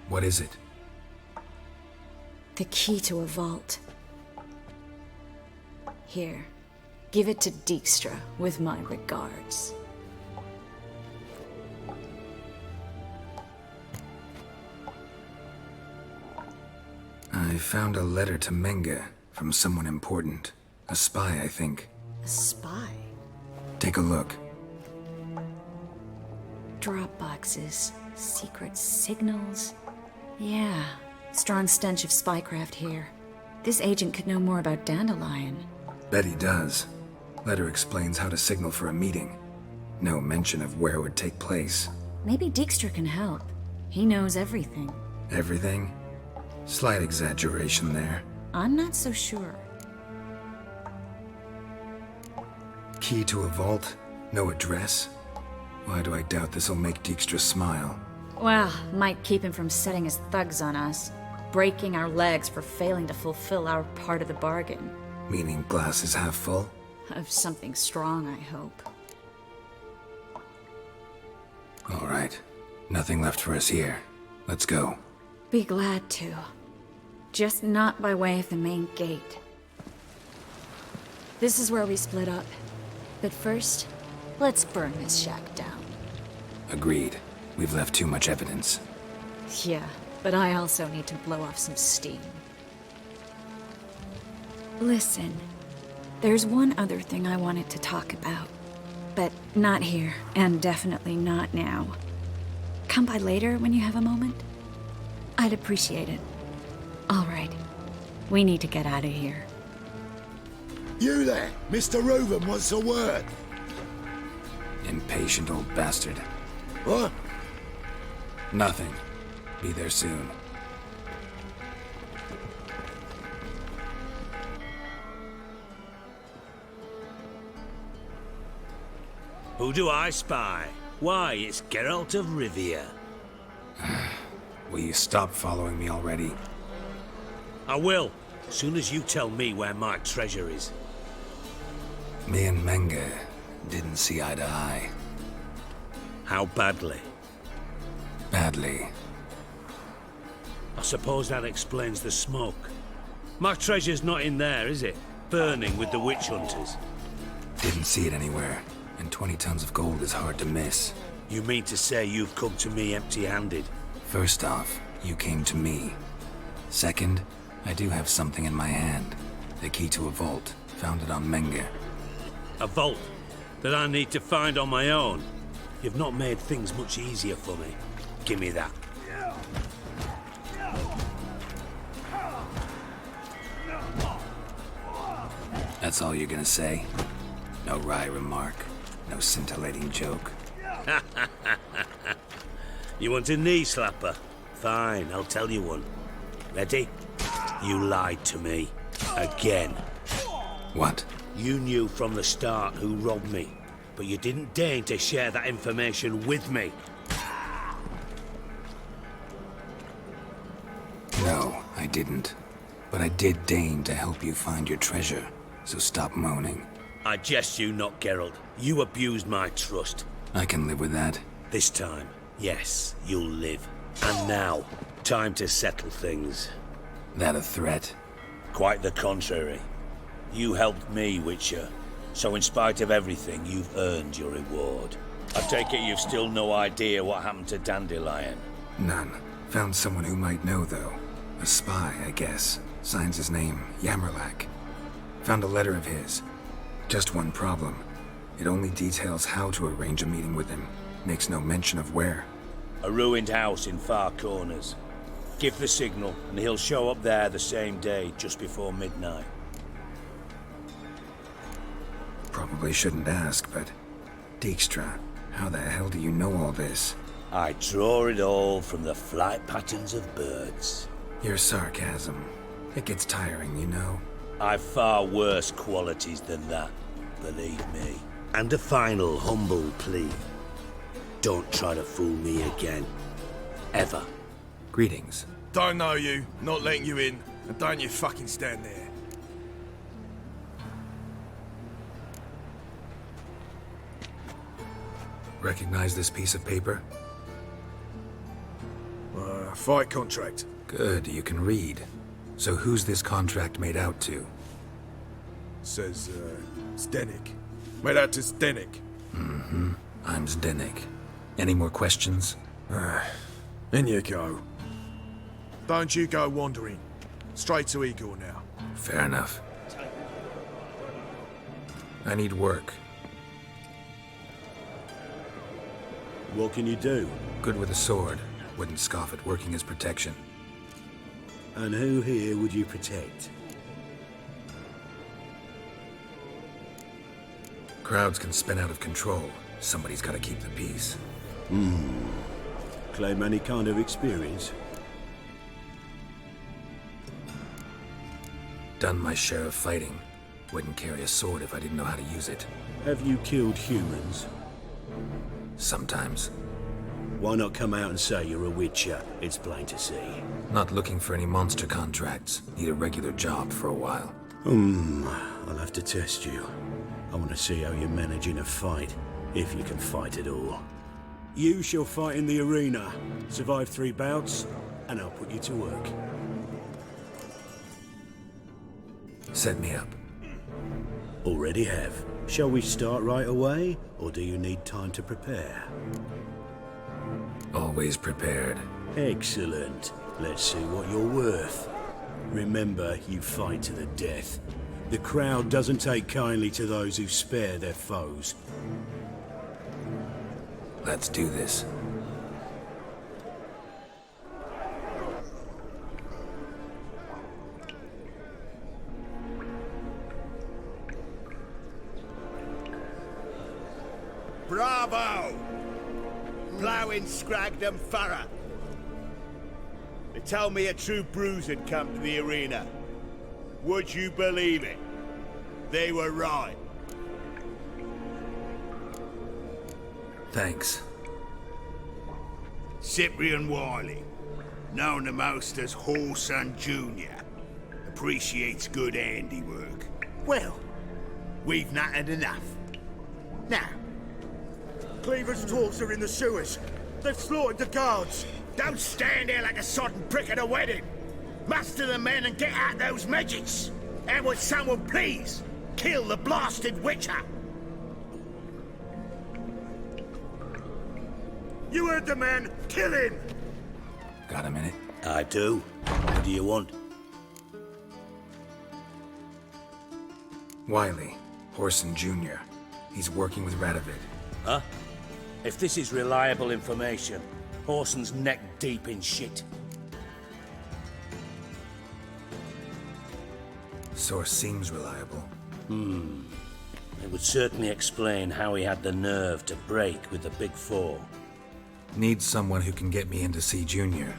What is it? The key to a vault. Here. Give it to Dijkstra with my regards. I found a letter to Menga from someone important. A spy, I think. A spy? Take a look. Drop boxes, secret signals. Yeah, strong stench of spycraft here. This agent could know more about Dandelion. Bet he does. Letter explains how to signal for a meeting. No mention of where it would take place. Maybe Dijkstra can help. He knows everything. Everything? Slight exaggeration there. I'm not so sure. Key to a vault? No address? Why do I doubt this'll make Dijkstra smile? Well, might keep him from setting his thugs on us. Breaking our legs for failing to fulfill our part of the bargain. Meaning glass is half full? Of something strong, I hope. All right. Nothing left for us here. Let's go. Be glad to. Just not by way of the main gate. This is where we split up. But first, let's burn this shack down. Agreed. We've left too much evidence. Yeah, but I also need to blow off some steam. Listen, there's one other thing I wanted to talk about. But not here, and definitely not now. Come by later when you have a moment? I'd appreciate it. All right. We need to get out of here. You there! Mr. Reuven wants a word. Impatient old bastard. What? Nothing. Be there soon. Who do I spy? Why, it's Geralt of Rivia. Will you stop following me already? I will, as soon as you tell me where my treasure is. Me and Menga didn't see eye to eye. How badly? Badly. I suppose that explains the smoke. My treasure's not in there, is it? Burning with the witch hunters. Didn't see it anywhere, and 20 tons of gold is hard to miss. You mean to say you've come to me empty-handed? First off, you came to me. Second, I do have something in my hand. The key to a vault, found it on Menga. A vault that I need to find on my own? You've not made things much easier for me. Give me that. That's all you're gonna say? No wry remark, no scintillating joke. You want a knee slapper? Fine, I'll tell you one. Ready? You lied to me. Again. What? You knew from the start who robbed me, but you didn't deign to share that information with me. No, I didn't. But I did deign to help you find your treasure, so stop moaning. I jest you not, Geralt. You abused my trust. I can live with that. This time, yes, you'll live. And now, time to settle things. That a threat? Quite the contrary. You helped me, Witcher. So in spite of everything, you've earned your reward. I take it you've still no idea what happened to Dandelion? None. Found someone who might know, though. A spy, I guess. Signs his name, Yamerlak. Found a letter of his. Just one problem. It only details how to arrange a meeting with him. Makes no mention of where. A ruined house in Far Corners. Give the signal, and he'll show up there the same day, just before midnight. Probably shouldn't ask, but... Dijkstra, how the hell do you know all this? I draw it all from the flight patterns of birds. Your sarcasm. It gets tiring, you know. I've far worse qualities than that, believe me. And a final humble plea. Don't try to fool me again. Ever. Greetings. Don't know you, not letting you in, and don't you fucking stand there. Recognize this piece of paper? Fight contract. Good, you can read. So who's this contract made out to? Says, Zdenek. Made out to Zdenek. Mm-hmm. I'm Zdenek. Any more questions? In you go. Don't you go wandering. Straight to Igor now. Fair enough. I need work. What can you do? Good with a sword. Wouldn't scoff at working as protection. And who here would you protect? Crowds can spin out of control. Somebody's gotta keep the peace. Claim any kind of experience? Done my share of fighting. Wouldn't carry a sword if I didn't know how to use it. Have you killed humans? Sometimes. Why not come out and say you're a Witcher? It's plain to see. Not looking for any monster contracts. Need a regular job for a while. I'll have to test you. I want to see how you manage in a fight, if you can fight at all. You shall fight in the arena, survive 3 bouts, and I'll put you to work. Set me up. Already have. Shall we start right away, or do you need time to prepare? Always prepared. Excellent. Let's see what you're worth. Remember, you fight to the death. The crowd doesn't take kindly to those who spare their foes. Let's do this. Bravo! Ploughing Scragdom Thorough. They tell me a true bruise had come to the arena. Would you believe it? They were right. Thanks. Cyprian Wiley, known the most as Whoreson Jr., appreciates good handiwork. Well, we've not had enough. Now, Cleaver's tools are in the sewers. They've slaughtered the guards. don't stand there like a sodden prick at a wedding. Muster the men and get out those midgets. And would someone please kill the blasted Witcher? You heard the man. Kill him! Got a minute? I do. What do you want? Wiley, Whoreson Jr. He's working with Radovid. Huh? If this is reliable information, Whoreson's neck deep in shit. Source seems reliable. It would certainly explain how he had the nerve to break with the Big Four. Need someone who can get me in to see Junior.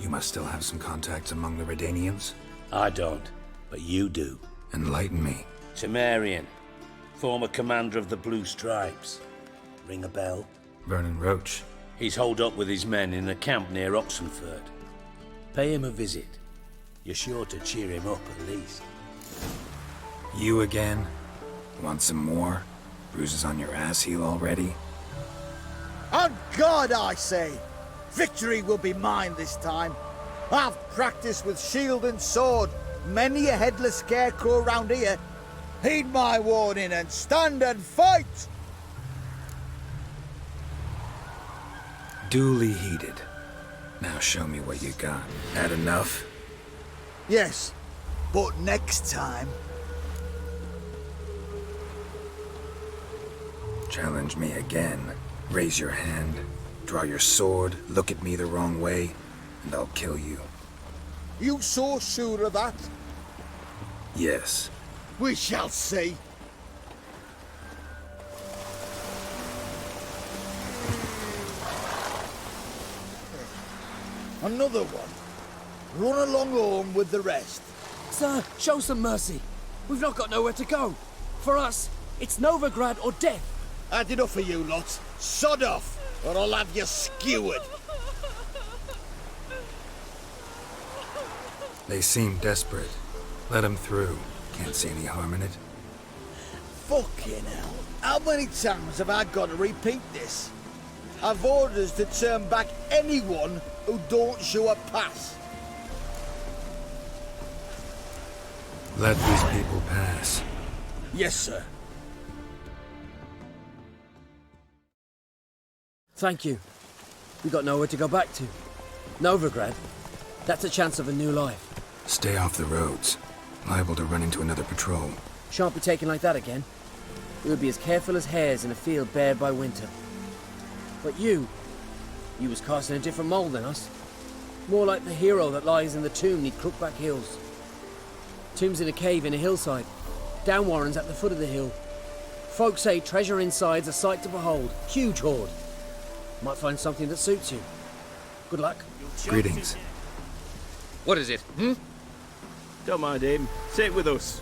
You must still have some contacts among the Redanians? I don't, but you do. Enlighten me. Temerian, former commander of the Blue Stripes. Ring a bell? Vernon Roach. He's holed up with his men in a camp near Oxenford. Pay him a visit. You're sure to cheer him up, at least. You again? Want some more? Bruises on your ass heel already? On God, I say! Victory will be mine this time. I've practiced with shield and sword. Many a headless scarecrow round here. Heed my warning and stand and fight! Duly heeded. Now show me what you got. That enough? Yes, but next time. Challenge me again. Raise your hand, draw your sword, look at me the wrong way, and I'll kill you. You so sure of that? Yes. We shall see. Another one. Run along home with the rest. Sir, show some mercy. We've not got nowhere to go. For us, it's Novigrad or death. Had enough of you lot. Sod off, or I'll have you skewered. They seem desperate. Let them through. Can't see any harm in it. Fucking hell. How many times have I got to repeat this? I've orders to turn back anyone who don't show a pass. Let these people pass. Yes, sir. Thank you. We got nowhere to go back to. Novigrad. That's a chance of a new life. Stay off the roads. Liable to run into another patrol. Shan't be taken like that again. We'll be as careful as hares in a field bared by winter. But you was cast in a different mould than us. More like the hero that lies in the tomb neath Crookback Hills. Tomb's in a cave in a hillside. Downwarren's at the foot of the hill. Folk say treasure inside's a sight to behold. Huge hoard. Might find something that suits you. Good luck. Greetings. What is it, Don't mind him. Sit with us.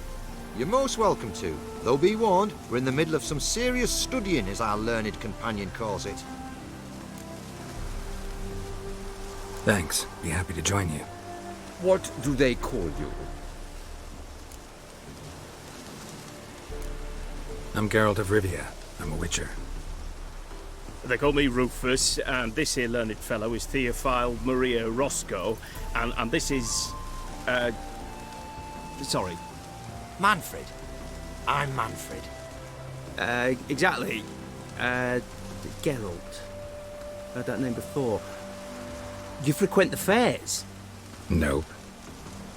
You're most welcome to. Though be warned, we're in the middle of some serious studying, as our learned companion calls it. Thanks. Be happy to join you. What do they call you? I'm Geralt of Rivia. I'm a witcher. They call me Rufus, and this here learned fellow is Theophile Maria Roscoe, and this is... sorry. Manfred. I'm Manfred. Exactly. Geralt. Heard that name before. You frequent the fairs? Nope.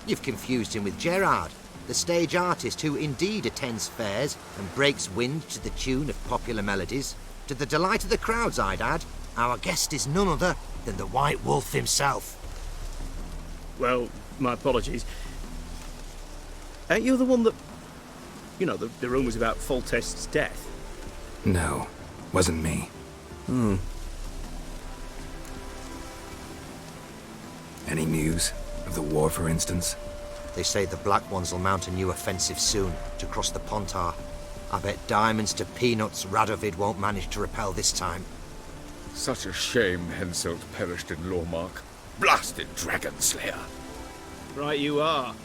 You've confused him with Gerard, the stage artist who indeed attends fairs and breaks wind to the tune of popular melodies. To the delight of the crowds, I'd add. Our guest is none other than the White Wolf himself. Well, my apologies. Ain't you the one that... You know, the rumours about Foltest's death? No. Wasn't me. Any news? Of the war, for instance? They say the Black Ones will mount a new offensive soon to cross the Pontar. I bet diamonds to peanuts Radovid won't manage to repel this time. Such a shame Henselt perished in Lormark. Blasted dragon slayer. Right you are.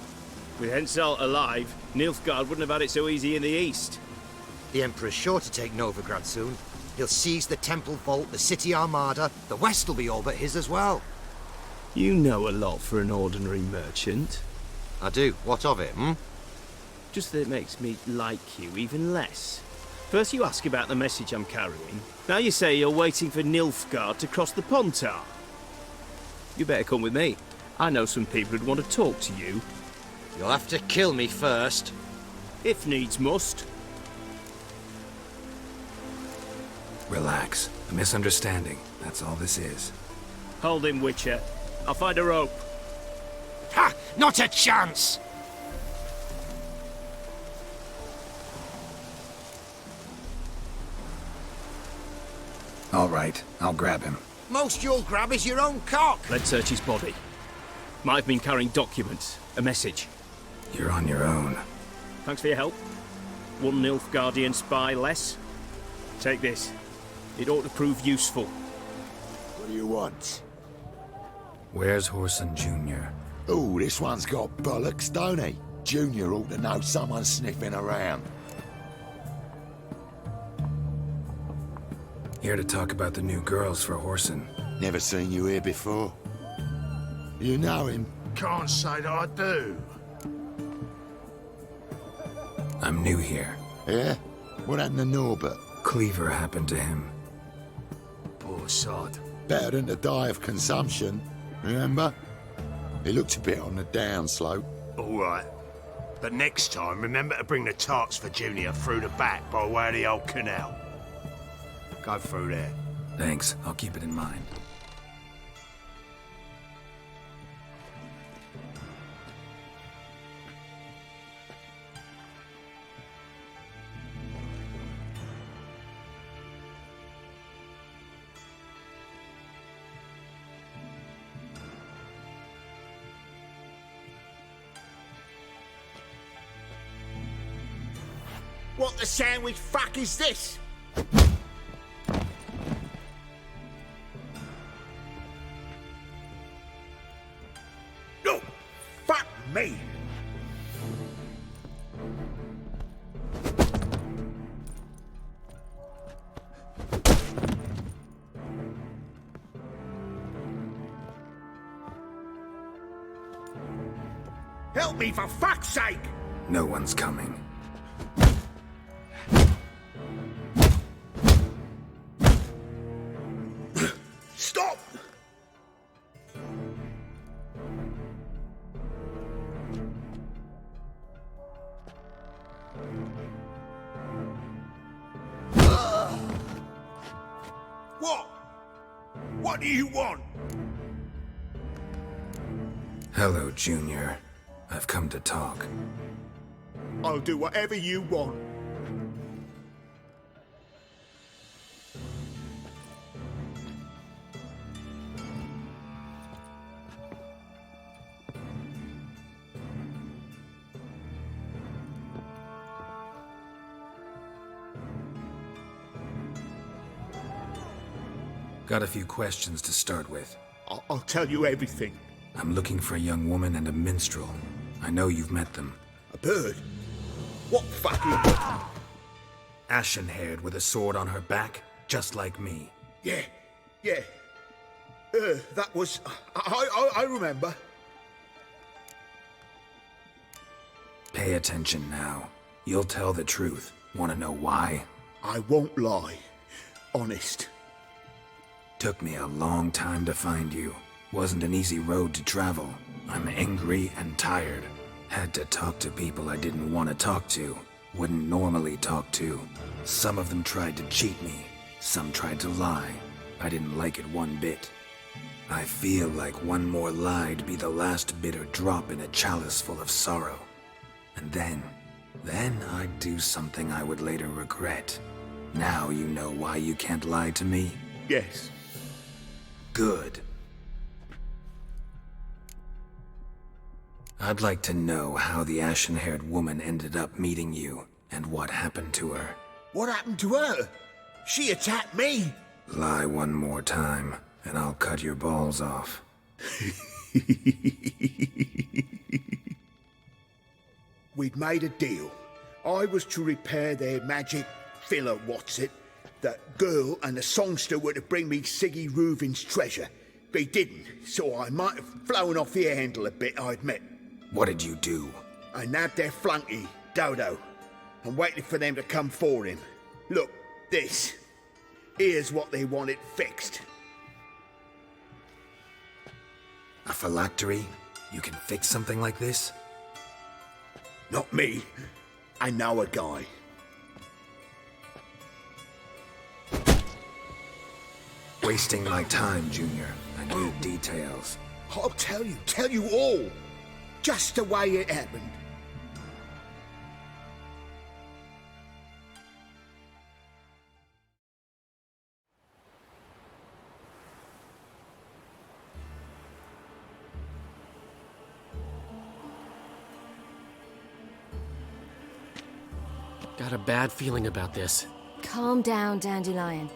With Henselt alive, Nilfgaard wouldn't have had it so easy in the east. The Emperor's sure to take Novigrad soon. He'll seize the Temple Vault, the City Armada. The West will be all but his as well. You know a lot for an ordinary merchant. I do. What of it, Just that it makes me like you even less. First you ask about the message I'm carrying. Now you say you're waiting for Nilfgaard to cross the Pontar. You better come with me. I know some people who'd want to talk to you. You'll have to kill me first. If needs must. Relax. A misunderstanding. That's all this is. Hold him, Witcher. I'll find a rope. Ha! Not a chance! All right. I'll grab him. Most you'll grab is your own cock. Let's search his body. Might have been carrying documents. A message. You're on your own. Thanks for your help. One Nilfgaardian spy less. Take this. It ought to prove useful. What do you want? Where's Whoreson Jr.? Oh, this one's got bollocks, don't he? Junior ought to know someone's sniffing around. Here to talk about the new girls for Horson. Never seen you here before. You know him? Can't say that I do. I'm new here. Yeah? What happened to Norbert? Cleaver happened to him. Poor sod. Better than to die of consumption, remember? He looked a bit on the downslope. All right. But next time, remember to bring the tarts for Junior through the back by way of the old canal. Go through there. Thanks, I'll keep it in mind. What the sandwich fuck is this? No! Fuck me! Help me for fuck's sake! No one's coming. Stop! What? What do you want? Hello, Junior. I've come to talk. I'll do whatever you want. Got a few questions to start with. I'll tell you everything. I'm looking for a young woman and a minstrel. I know you've met them. A bird? What fucking... Ashen-haired with a sword on her back, just like me. Yeah. That was... I remember. Pay attention now. You'll tell the truth. Want to know why? I won't lie. Honest. Took me a long time to find you. Wasn't an easy road to travel. I'm angry and tired. Had to talk to people I didn't want to talk to. Wouldn't normally talk to. Some of them tried to cheat me. Some tried to lie. I didn't like it one bit. I feel like one more lie'd be the last bitter drop in a chalice full of sorrow. And then I'd do something I would later regret. Now you know why you can't lie to me? Yes. Good. I'd like to know how the ashen-haired woman ended up meeting you, and what happened to her. What happened to her? She attacked me! Lie one more time, and I'll cut your balls off. We'd made a deal. I was to repair their magic filler, The girl and the songster were to bring me Siggy Reuven's treasure. They didn't, so I might have flown off the handle a bit, I admit. What did you do? I nabbed their flunky, Dodo, and waited for them to come for him. Look, this. Here's what they wanted fixed. A phylactery? You can fix something like this? Not me. I know a guy. Wasting my time, Junior. I need details. I'll tell you all. Just the way it happened. Got a bad feeling about this. Calm down, Dandelion.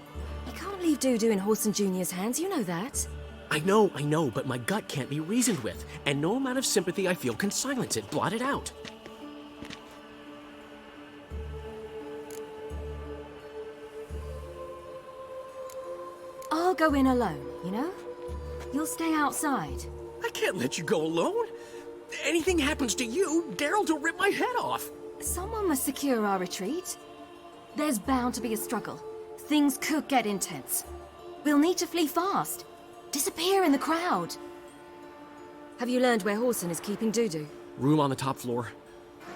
You can't leave Dudu in Horson Jr.'s hands, you know that. I know, but my gut can't be reasoned with, and no amount of sympathy I feel can silence it, blot it out. go in alone, you know? You'll stay outside. I can't let you go alone. Anything happens to you, Geralt will rip my head off. Someone must secure our retreat. There's bound to be a struggle. Things could get intense. We'll need to flee fast. Disappear in the crowd. Have you learned where Horson is keeping Dudu? Room on the top floor.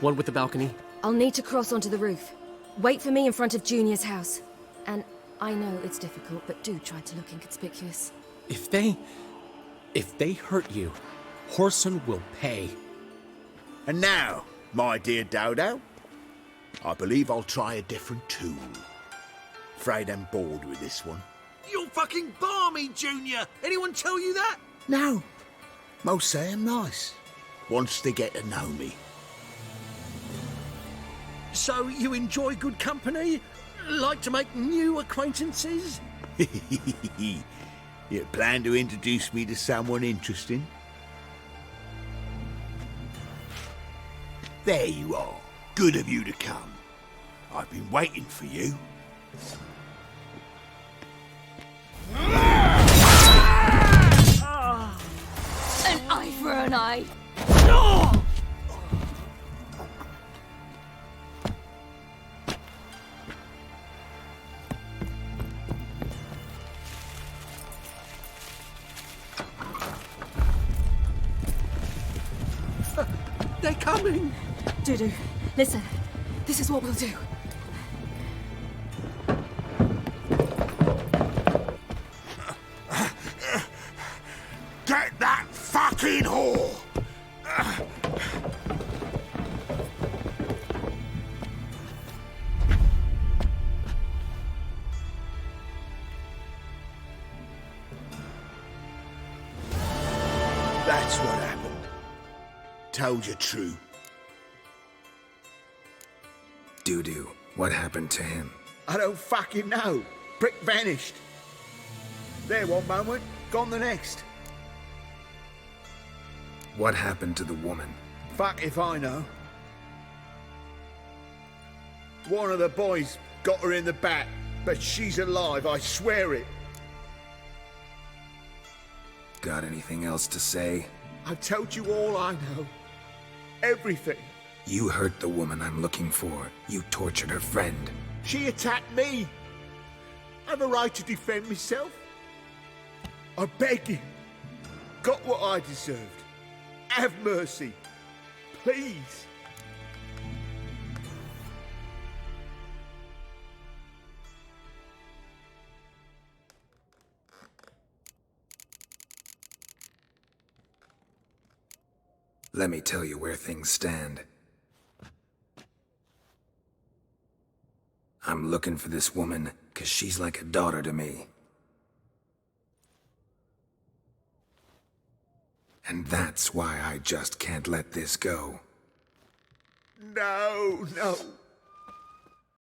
One with the balcony. I'll need to cross onto the roof. Wait for me in front of Junior's house. And I know it's difficult, but do try to look inconspicuous. If they hurt you, Horson will pay. And now, my dear Dodo, I believe I'll try a different tool. Afraid I'm bored with this one. You're fucking balmy, Junior! Anyone tell you that? No. Most say I'm nice. Once they get to know me. So you enjoy good company? Like to make new acquaintances? You plan to introduce me to someone interesting? There you are. Good of you to come. I've been waiting for you. An eye for an eye. They're coming! Dudu, listen. This is what we'll do. Get that fucking whore! That's what happened. Told you true. Dudu, what happened to him? I don't fucking know. Prick vanished. There one moment, gone the next. What happened to the woman? Fuck if I know. One of the boys got her in the back, but she's alive, I swear it. Got anything else to say? I've told you all I know. Everything. You hurt the woman I'm looking for. You tortured her friend. She attacked me. I have a right to defend myself. I beg you. Got what I deserved. Have mercy. Please. Let me tell you where things stand. I'm looking for this woman, 'cause she's like a daughter to me. And that's why I just can't let this go. No, no.